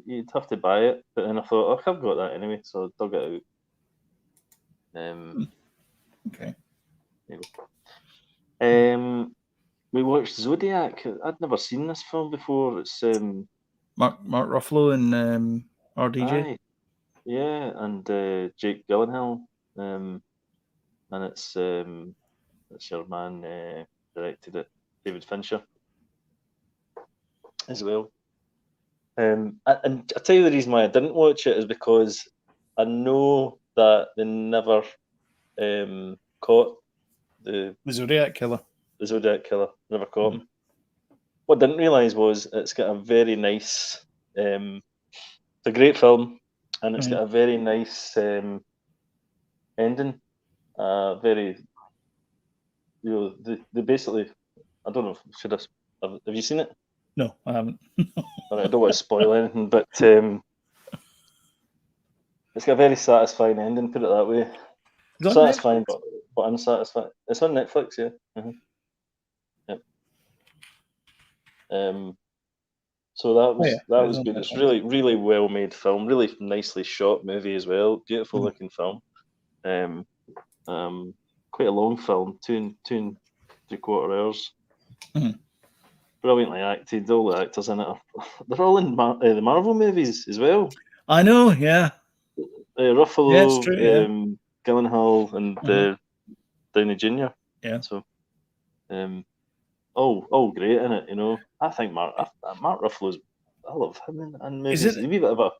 You'd have to buy it. But then I thought, oh, I've got that anyway, so I dug it out. Okay. We watched Zodiac. I'd never seen this film before. It's Mark Ruffalo and RDJ. Aye, yeah, and Jake Gyllenhaal. And it's your man directed it, David Fincher, as well. And I tell you the reason why I didn't watch it is because I know that they never caught the Zodiac killer. The Zodiac killer, never caught him. What I didn't realise was it's got a very nice. It's a great film, and it's got a very nice ending. Very, they basically. I don't know. Have you seen it? No, I haven't. All right, I don't want to spoil anything, but it's got a very satisfying ending. Put it that way. Satisfying, but unsatisfying. It's on Netflix, yeah. Yep. So that was good. It's really well made film. Really nicely shot movie as well. Beautiful looking film. Quite a long film, 2 and 3/4 hours. Brilliantly acted. All the actors in it they're all in the Marvel movies as well. I know, yeah. Ruffalo, Gyllenhaal, and Downey Jr. Yeah. So, all great in it. You know, I think Mark Ruffalo's. I love him in movies. He's a wee bit of a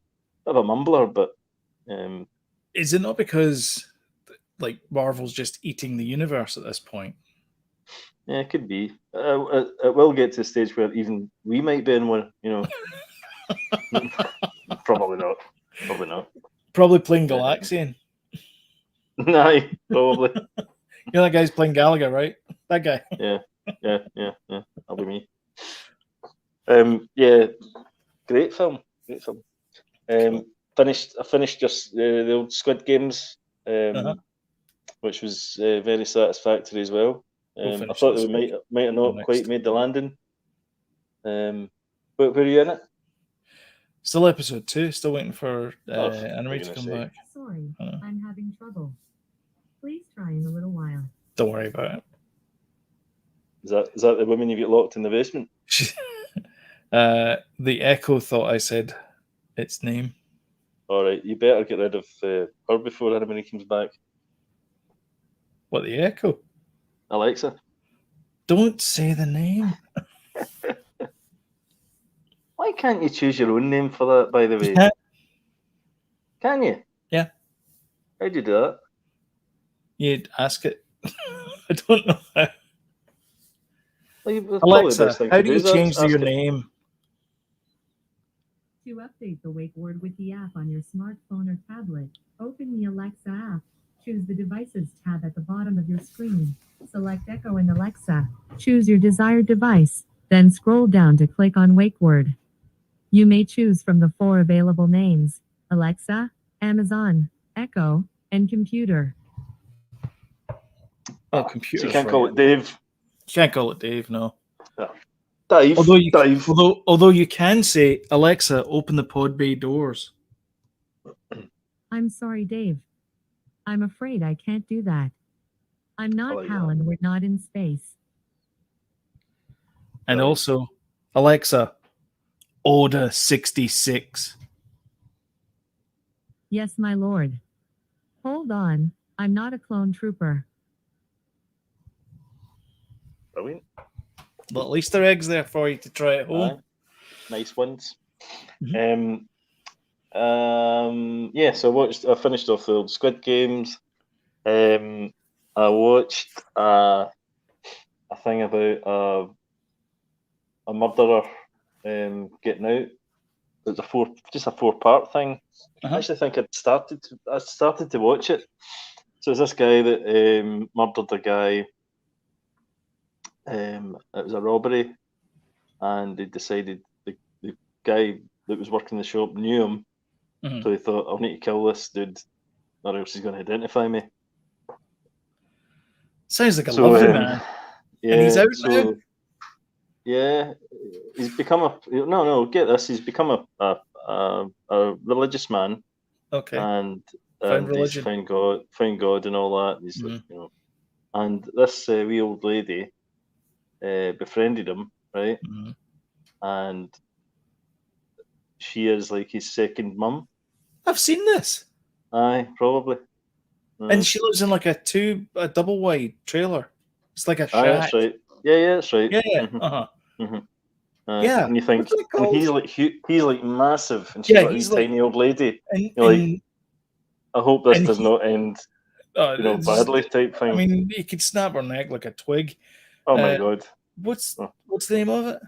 mumbler, but is it not because like Marvel's just eating the universe at this point? Yeah, it could be. It will get to a stage where even we might be in one. You know, probably not. Probably playing Galaxian. No, probably. You know that guy's playing Gallagher, right? That guy. Yeah. That'll be me. Yeah, great film. I finished just the old Squid Games, which was very satisfactory as well. I thought they might have not quite made the landing. Where are you in it? Still episode 2. Still waiting for Anime to come back. Sorry, I'm having trouble. Please try in a little while. Don't worry about it. Is that the woman you get locked in the basement? The Echo thought I said its name. All right, you better get rid of her before Anime comes back. What, the Echo? Alexa. Don't say the name. Why can't you choose your own name for that, by the way? Yeah. Can you? Yeah. How'd you do that? You'd ask it. I don't know how. Well, probably the Alexa, best thing how to do do you is change ask your it. name? To update the wake word with the app on your smartphone or tablet, open the Alexa app. Choose the Devices tab at the bottom of your screen. Select Echo and Alexa. Choose your desired device, then scroll down to click on wake word. You may choose from the 4 available names: Alexa, Amazon, Echo, and Computer. Well, So computer's you can't right. call it Dave. You can't call it Dave, no. Dave. Although you can say, Alexa, open the pod bay doors. I'm sorry, Dave. I'm afraid I can't do that. I'm not like Hal and we're not in space. And Right. also, Alexa, order 66. Yes, my lord. Hold on, I'm not a clone trooper. Brilliant. Little Easter eggs there for you to try at home. Aye. Nice ones. Mhm. Yeah, so I finished off the old Squid Games. I watched a thing about a murderer getting out. It's just a 4-part thing. I Uh-huh. actually think I started to watch it. So it's this guy that murdered a guy. It was a robbery, and they decided the guy that was working the shop knew him, Mhm. so he thought, I'll need to kill this dude, or else he's going to identify me. Sounds like a So, lovely man. yeah, And he's out so now? yeah, he's become get this, he's become a religious man, Okay. and Found he's religion. found God and all that. He's like, and this wee old lady befriended him, right? Mhm. And she is like his second mum. I've seen this. Aye, probably. And she lives in like a double wide trailer. It's like a Aye, shack. that's right. Yeah, that's right. Yeah. Mhm, Uh-huh. mhm. Yeah. And you think, What's it and called? he's like massive, and she's Yeah, like a wee he's like, tiny old lady. and You're like, I hope this does he, not end, badly, type thing. I mean, he could snap her neck like a twig. Oh my god. What's Oh. the name of it?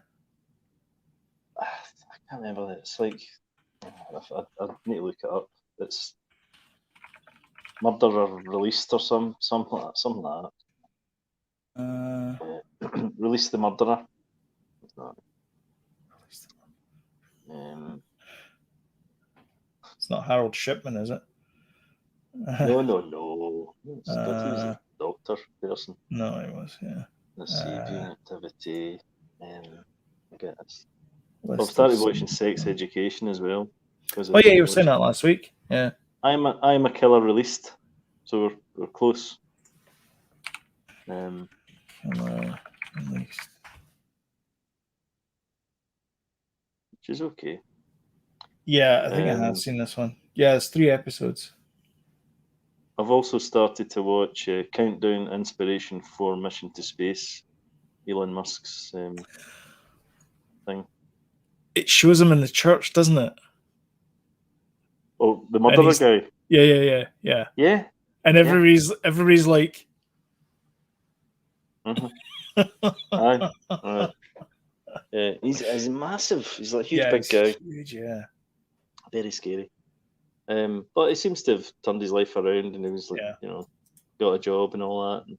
I can't remember. It's like I need to look it up. It's Murderer Released or something like that. Release the Murderer. It's not Harold Shipman, is it? No. It's thought he was a doctor person. No, he was, yeah. Let's see, viewing activity. I guess. List I've started of watching some- Sex Education as well. Oh yeah, you were saying that last week. Yeah. I'm a Killer Released, so we're close. Killer Released. Which is okay. Yeah, I think I have seen this one. Yeah, it's 3 episodes. I've also started to watch Countdown: Inspiration for Mission to Space, Elon Musk's thing. It shows him in the church, doesn't it? Oh, the murderer guy. Yeah. Yeah. And everybody's like, Aye. He's massive. He's like a huge big guy. Huge, yeah. Very scary. But he seems to have turned his life around, and he was like, got a job and all that. And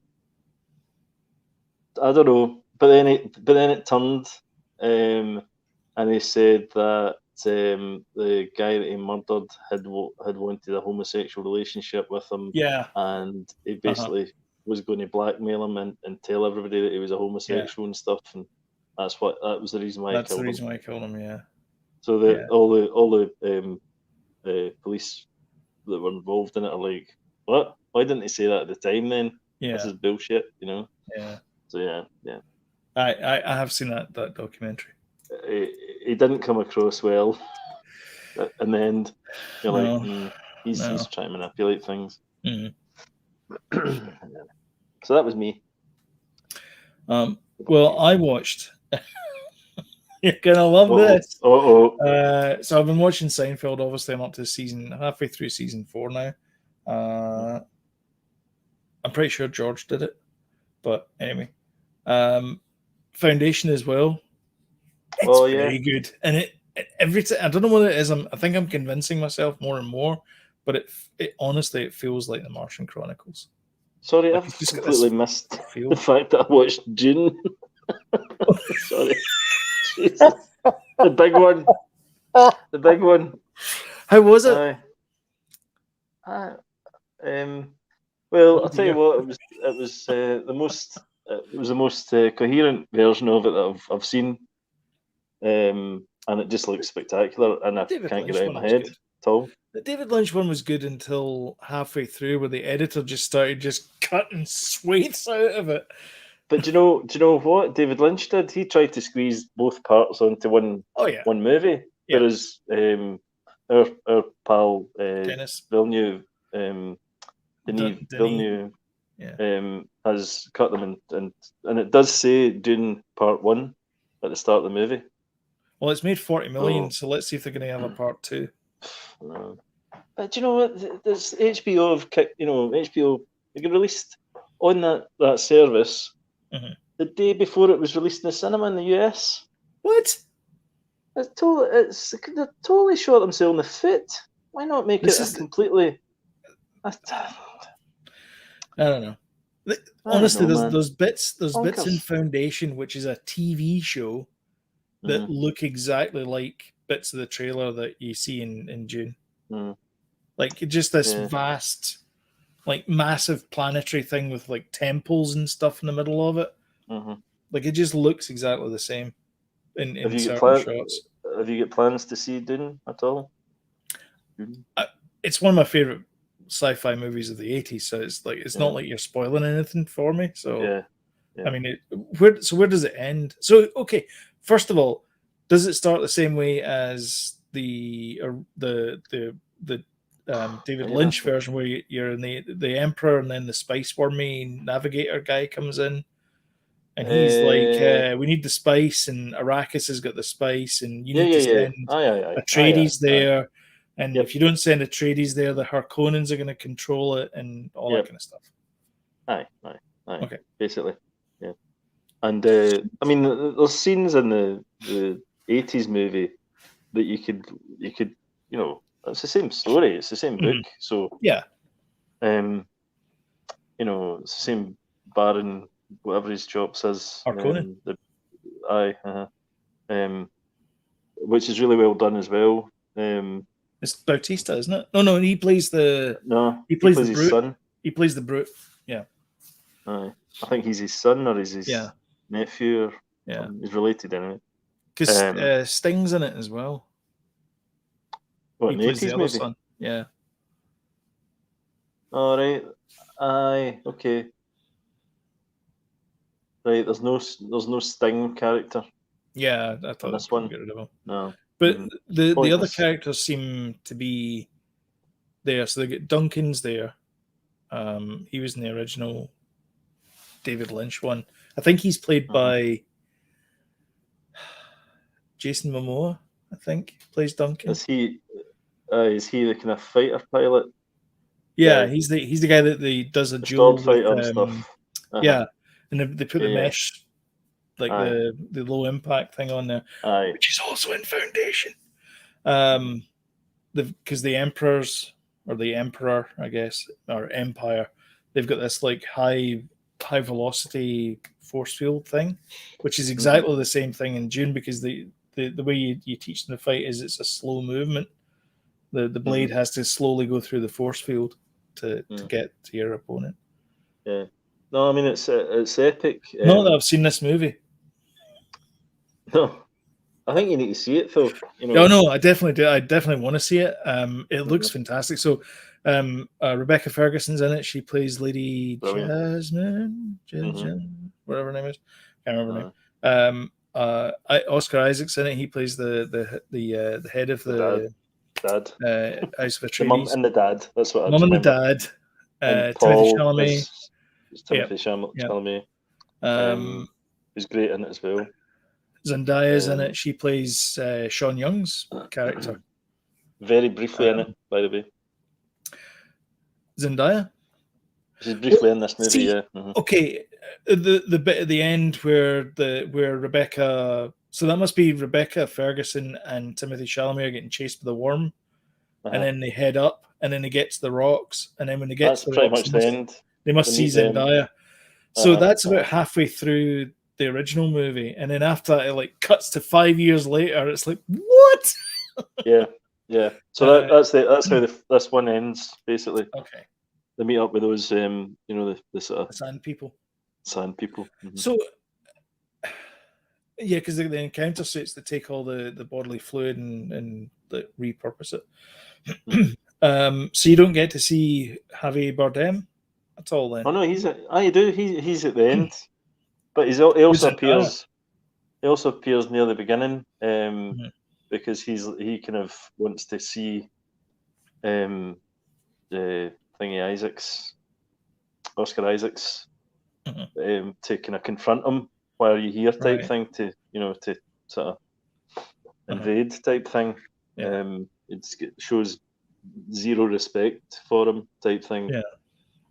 I don't know, but then it turned, and he said that the guy that he murdered had wanted a homosexual relationship with him. Yeah. And he basically was going to blackmail him and tell everybody that he was a homosexual and stuff, and that was the reason why he killed him. Why I killed him, yeah. So that all the police that were involved in it are like, what? Why didn't he say that at the time then? Yeah. This is bullshit, Yeah. So yeah. I have seen that documentary. He didn't come across well in the end. You're like, he's trying to manipulate things. Mm. So that was me. Well, I watched. You're gonna love this. So I've been watching Seinfeld. Obviously, I'm up to halfway through season 4 now. I'm pretty sure George did it, but anyway, Foundation as well. It's very good, and every time I don't know what it is. I think I'm convincing myself more and more, but it honestly it feels like the Martian Chronicles. Sorry, I've just completely missed the fact that I watched Dune. Sorry, Jesus. The big one. The big one. How was it? Well, I'll tell you what. It was the most coherent version of it that I've seen, and it just looks spectacular. And I can't get it out of my head at all. The David Lynch one was good until halfway through, where the editor just started cutting swathes out of it. But do you know what David Lynch did? He tried to squeeze both parts onto one movie. Yeah. Whereas our pal Dennis Villeneuve, Denis Villeneuve, has cut them and it does say Dune Part 1 at the start of the movie. Well, it's made 40 million, so let's see if they're going to have a part 2. No. But do you know what? There's HBO they get released on that service the day before it was released in the cinema in the US. What? They're totally shot themselves in the foot. Why not make it completely? I don't know. Honestly, there's bits in Foundation, which is a TV show, that look exactly like bits of the trailer that you see in June. Like just this vast, like massive planetary thing with like temples and stuff in the middle of it. Like it just looks exactly the same in certain shots. Have you got plans to see Dune at all? It's one of my favorite sci-fi movies of the 80s, so it's not like you're spoiling anything for me. So I mean, where does it end? So okay, first of all, does it start the same way as the David Lynch version, where you're in the Emperor and then the spice wormy navigator guy comes in? And he's like, we need the spice, and Arrakis has got the spice, and you need to send Atreides there. And if you don't send Atreides there, the Harkonnens are going to control it and all that kind of stuff. Aye. Okay. Basically, yeah. And I mean, there's scenes in the 80s movie that you could, it's the same story, it's the same book. So yeah, it's the same Baron, whatever his job says. Harkonnen. Which is really well done as well. It's Bautista, isn't it? No, he plays the. No, he plays his brute. son. He plays the brute. Yeah. I think he's his son or he's his nephew. He's related anyway. Because Sting's in it as well. What, he plays the other movie? Son. Yeah. All right. Aye. Okay. Right. There's no Sting character. Yeah, I thought this one. Get rid of him. No. But the other characters seem to be there. So they get Duncan's there. He was in the original David Lynch one. I think he's played by Jason Momoa. I think plays Duncan. Is he the kind of fighter pilot? Yeah, he's the guy that does a duel with and stuff. Yeah, and they put the mesh, like the low impact thing on there, which is also in Foundation. Because the Emperors or the Emperor, I guess, or Empire, they've got this like high velocity force field thing, which is exactly the same thing in Dune, because the way you teach them to fight is it's a slow movement. The blade has to slowly go through the force field to get to your opponent. Yeah. No, I mean it's epic. Not that I've seen this movie. No, I think you need to see it, Phil. No, I definitely do. I definitely want to see it. It looks fantastic. So, Rebecca Ferguson's in it. She plays Lady Jasmine, whatever her name is. Can't remember her name. Oscar Isaac's in it. He plays the head of the dad. House of Atreides. The mum and the dad. That's what I remember. And Timothy Chalamet. Timothy Chalamet. who's great in it as well. Zendaya's in it. She plays Sean Young's character. Very briefly in it, by the way. Zendaya? She's briefly in this movie, see, yeah. Okay, the bit at the end where Rebecca, so that must be Rebecca Ferguson and Timothy Chalamet are getting chased by the worm, and then they head up, and then they get to the rocks, and then when they get to the pretty rocks, much the end. They must see Zendaya. So that's about halfway through the original movie, and then after that, it like cuts to 5 years later. It's like, what? Yeah. So that's how this one ends, basically. Okay. They meet up with those, the sort of sand people. Sand people. So, yeah, because the encounter suits that take all the bodily fluid and repurpose it. So you don't get to see Javier Bardem at all, then? Oh no, he's at the end, but he also appears. He also appears near the beginning, because he kind of wants to see, the Oscar Isaacs, to kind of confront him. Why are you here? Type thing, to sort of invade type thing. It shows zero respect for him type thing. Yeah.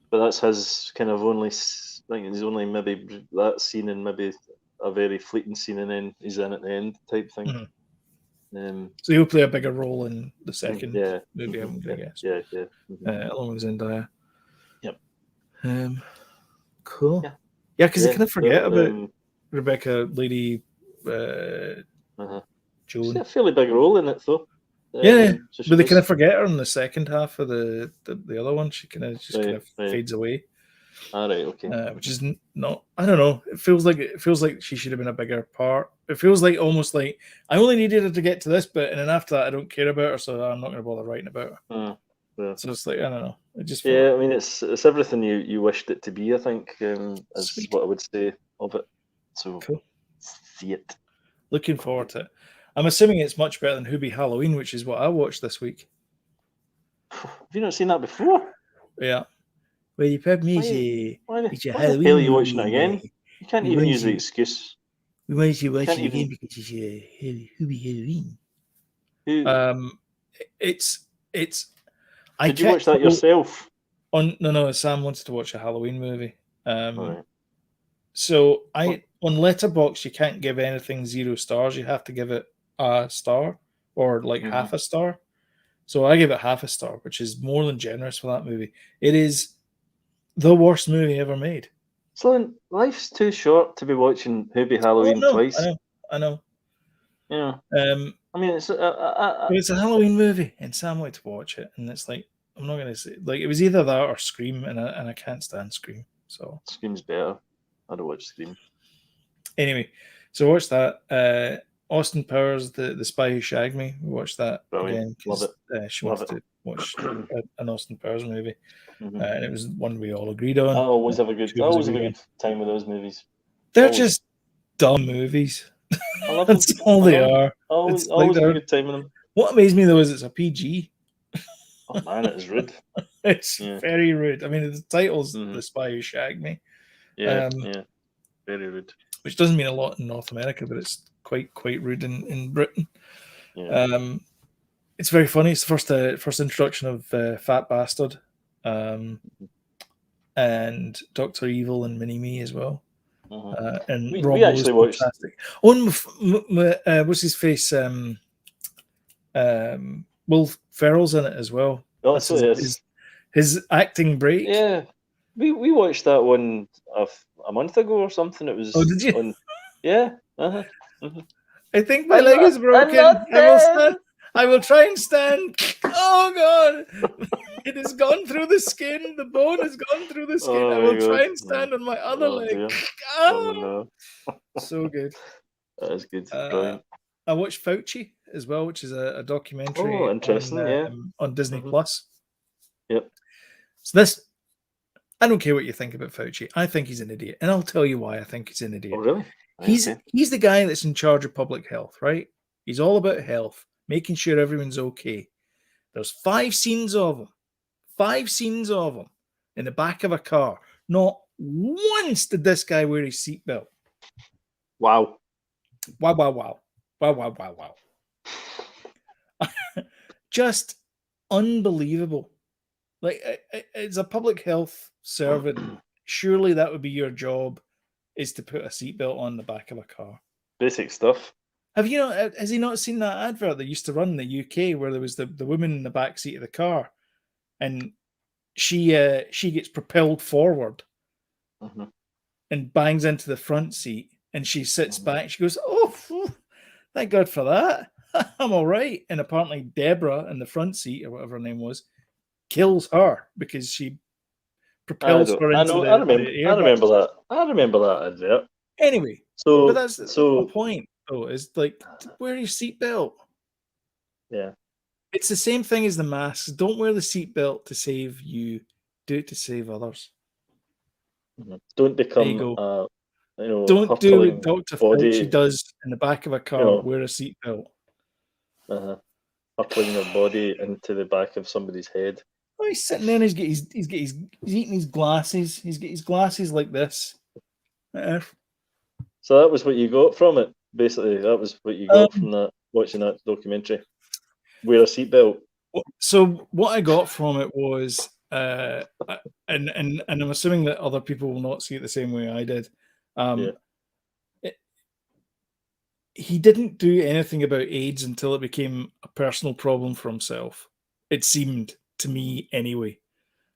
But that's his kind of only. I think he's only maybe that scene and maybe a very fleeting scene, and then he's in at the end type thing. So he'll play a bigger role in the second movie, I'm going to guess. Yeah. Along with Zendaya. Yep. Cool. Yeah, because I kind of forget about Rebecca Lady Joan. She's got a fairly big role in it, though. But they kind of forget her in the second half of the other one. She kind of fades away. All right, okay. Which is not. I don't know. It feels like she should have been a bigger part. It feels like almost like I only needed her to get to this bit, and then after that, I don't care about her, so I'm not going to bother writing about her. So it's like, I don't know. It just I mean, it's everything you wished it to be. I think is what I would say of it. So cool. See it. Looking forward to it. I'm assuming it's much better than Hubie Halloween, which is what I watched this week. Have you not seen that before? Yeah. Well, you put me why the hell are you watching it again? You can't even use the excuse. We wanted to watch it again because it's Hubie Halloween. It's. Did you watch that yourself? No. Sam wanted to watch a Halloween movie. Right. So on Letterboxd, you can't give anything 0 stars. You have to give it a star or like half a star. So I give it half a star, which is more than generous for that movie. It is the worst movie ever made. So life's too short to be watching Hubie Halloween twice. I know. Yeah. I mean, it's a Halloween movie, and Sam wanted to watch it, and it's like, I'm not going to say, like, it was either that or Scream, and I can't stand Scream. So Scream's better. I don't watch Scream. Anyway, so watch that. Austin Powers, the Spy Who Shagged Me. We watched that again. Love it. She wanted to watch an Austin Powers movie, and it was one we all agreed on. I always have a good time with those movies. They're just dumb movies. I love That's them. all they are. Always have a good time with them. What amazed me though is it's a PG. Oh man, it is rude. It's very rude. I mean, the title's The Spy Who Shagged Me. Yeah, very rude. Which doesn't mean a lot in North America, but it's quite rude in Britain. Yeah. It's very funny. It's the first introduction of Fat Bastard, and Dr. Evil and Mini-Me as well. And we actually watched. Fantastic. What's his face? Will Ferrell's in it as well. Oh, so his acting break. Yeah, we watched that one a month ago or something. It was. Oh, did you? Yeah. I think my leg is broken. I will try and stand. Oh God! It has gone through the skin. The bone has gone through the skin. I will try and stand on my other leg. Oh, no. So good. That is good. Brilliant. I watched Fauci as well, which is a documentary. Oh, interesting. On Disney Plus. Yep. So this, I don't care what you think about Fauci. I think he's an idiot, and I'll tell you why I think he's an idiot. Oh, really? He's the guy that's in charge of public health, right? He's all about health, making sure everyone's okay. There's 5 scenes of him in the back of a car. Not once did this guy wear his seatbelt. Wow. Wow. Just unbelievable. Like, as a public health servant, surely that would be your job, is to put a seatbelt on the back of a car. Basic stuff. Have you not? Has he not seen that advert that used to run in the UK where there was the woman in the back seat of the car, and she gets propelled forward and bangs into the front seat, and she sits back. She goes, "Oh, thank God for that. I'm all right." And apparently, Deborah in the front seat, or whatever her name was, kills her because she propels her into the airbag. I remember that advert. Anyway, but that's the whole point, though, is like, wear your seatbelt. Yeah. It's the same thing as the masks. Don't wear the seatbelt to save you. Do it to save others. Don't become don't do what Dr. Fauci does in the back of a car. Wear a seatbelt. Hurtling your body into the back of somebody's head. Oh, he's sitting there and he's eating his glasses. He's got his glasses like this. So that was what you got from it. Basically, that was what you got from that, watching that documentary. Wear a seatbelt. So what I got from it was, and I'm assuming that other people will not see it the same way I did. He didn't do anything about AIDS until it became a personal problem for himself. It seemed to me, anyway.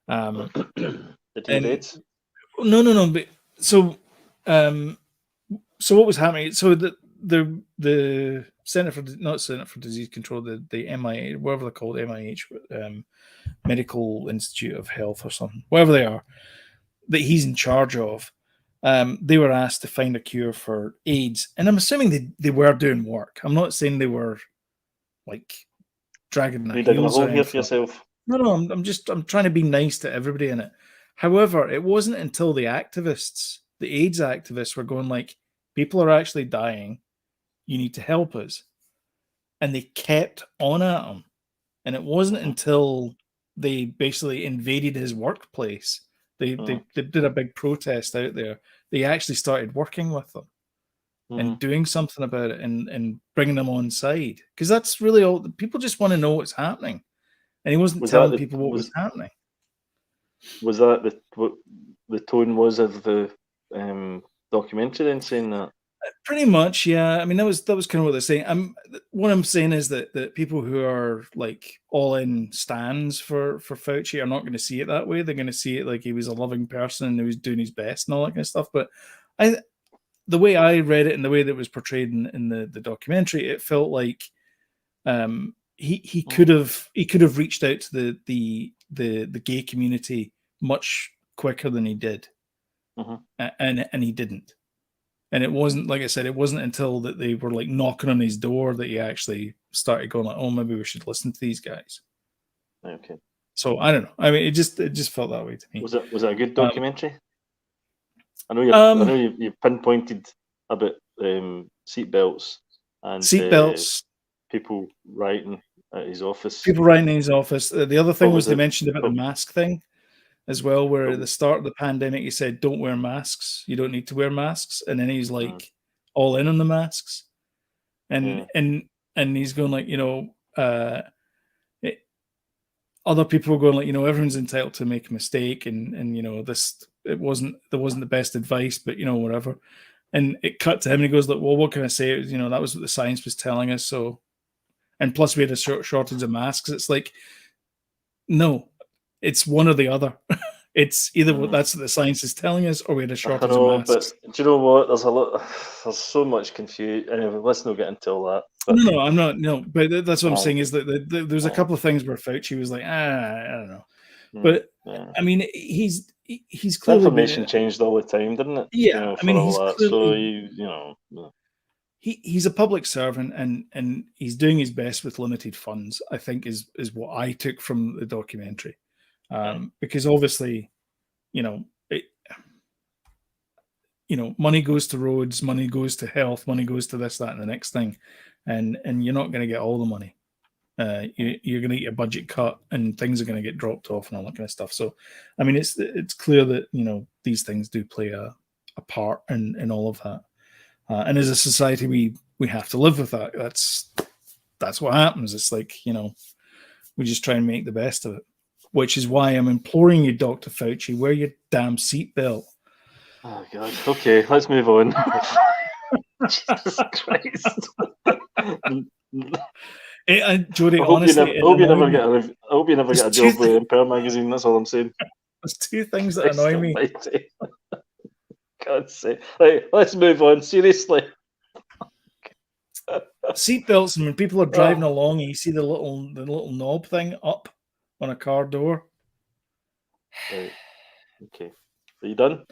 Did he have AIDS? No. But so what was happening? So the Center for Disease Control, the MIH, whatever they're called, MIH, Medical Institute of Health or something, whatever they are, that he's in charge of. They were asked to find a cure for AIDS, and I'm assuming they were doing work. I'm not saying they were like dragging their heels around here for yourself. No, I'm trying to be nice to everybody in it. However, it wasn't until the activists, the AIDS activists, were going like, people are actually dying, you need to help us, and they kept on at him. And it wasn't until they basically invaded his workplace, they did a big protest out there, they actually started working with them and doing something about it and bringing them on side. Because that's really all. People just want to know what's happening. And he wasn't telling people what was happening. Was that what the tone was of the documentary then, saying that? Pretty much, yeah. I mean, that was kind of what they're saying. What I'm saying is that people who are like all in stands for Fauci are not going to see it that way. They're going to see it like he was a loving person and he was doing his best and all that kind of stuff. But the way I read it and the way that it was portrayed in the documentary, it felt like he could have reached out to the gay community much quicker than he did, and he didn't. And it wasn't, like I said, it wasn't until that they were like knocking on his door that he actually started going like, "Oh, maybe we should listen to these guys." Okay. So I don't know. I mean, it just felt that way to me. Was it a good documentary? I know you pinpointed about seatbelts and people writing at his office. People writing in his office. The other thing was they mentioned about the mask thing as well, where at the start of the pandemic he said, "Don't wear masks. You don't need to wear masks," and then he's like all in on the masks, and he's going like, other people were going like, everyone's entitled to make a mistake, and there wasn't the best advice, but whatever. And it cut to him, and he goes like, "Well, what can I say? That was what the science was telling us." So, and plus we had a shortage of masks. It's like, no, it's one or the other. It's either that's what the science is telling us, or we had a shortage of masks. But do you know what? There's so much confusion. Anyway, let's not get into all that. But, no, I'm not. No, but that's what I'm saying is that there's a couple of things where Fauci was like, I don't know. But I mean, he's clearly information changed all the time, didn't it? Yeah, I mean, he's clearly, so he's a public servant, and he's doing his best with limited funds, I think is what I took from the documentary. Because obviously, money goes to roads, money goes to health, money goes to this, that, and the next thing, and you're not going to get all the money. You're going to get your budget cut, and things are going to get dropped off, and all that kind of stuff. So, I mean, it's clear that these things do play a part in all of that. And as a society, we have to live with that. That's what happens. It's like, we just try and make the best of it, which is why I'm imploring you, Dr. Fauci, wear your damn seatbelt. Oh, God. Okay, let's move on. Jesus Christ. Jody, I hope honestly, you never get a job with Empire magazine. That's all I'm saying. There's two things that annoy me. God's sake. Right, let's move on. Seriously. Seatbelts, and when people are driving along, and you see the little knob thing up on a car door. Right. Okay. Are you done?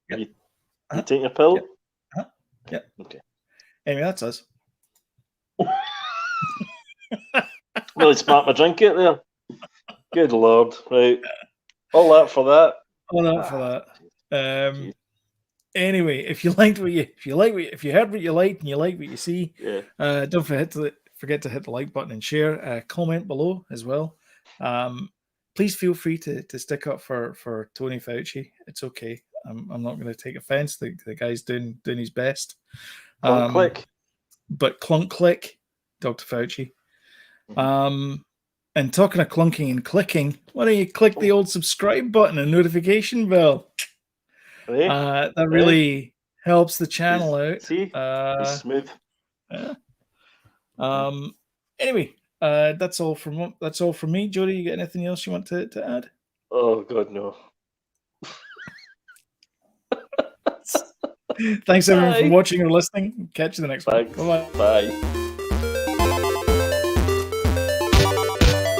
Yep. You take your pill? Yep. Yep. Okay. Anyway, that's us. Really smart my drink out there. Good Lord. Right. All that for that. All that for that. Anyway, if you heard what you liked and you like what you see, don't forget to hit the like button and share. Comment below as well. Please feel free to stick up for Tony Fauci. It's okay. I'm not going to take offense. The guy's doing his best. Clunk click. But clunk click, Dr. Fauci. And talking of clunking and clicking, why don't you click the old subscribe button and notification bell? That really helps the channel out. See, he's smooth. Yeah. Anyway, that's all from me. Jody, you got anything else you want to add? Oh God, no. Thanks everyone for watching or listening. Catch you the next one. Bye-bye. Bye.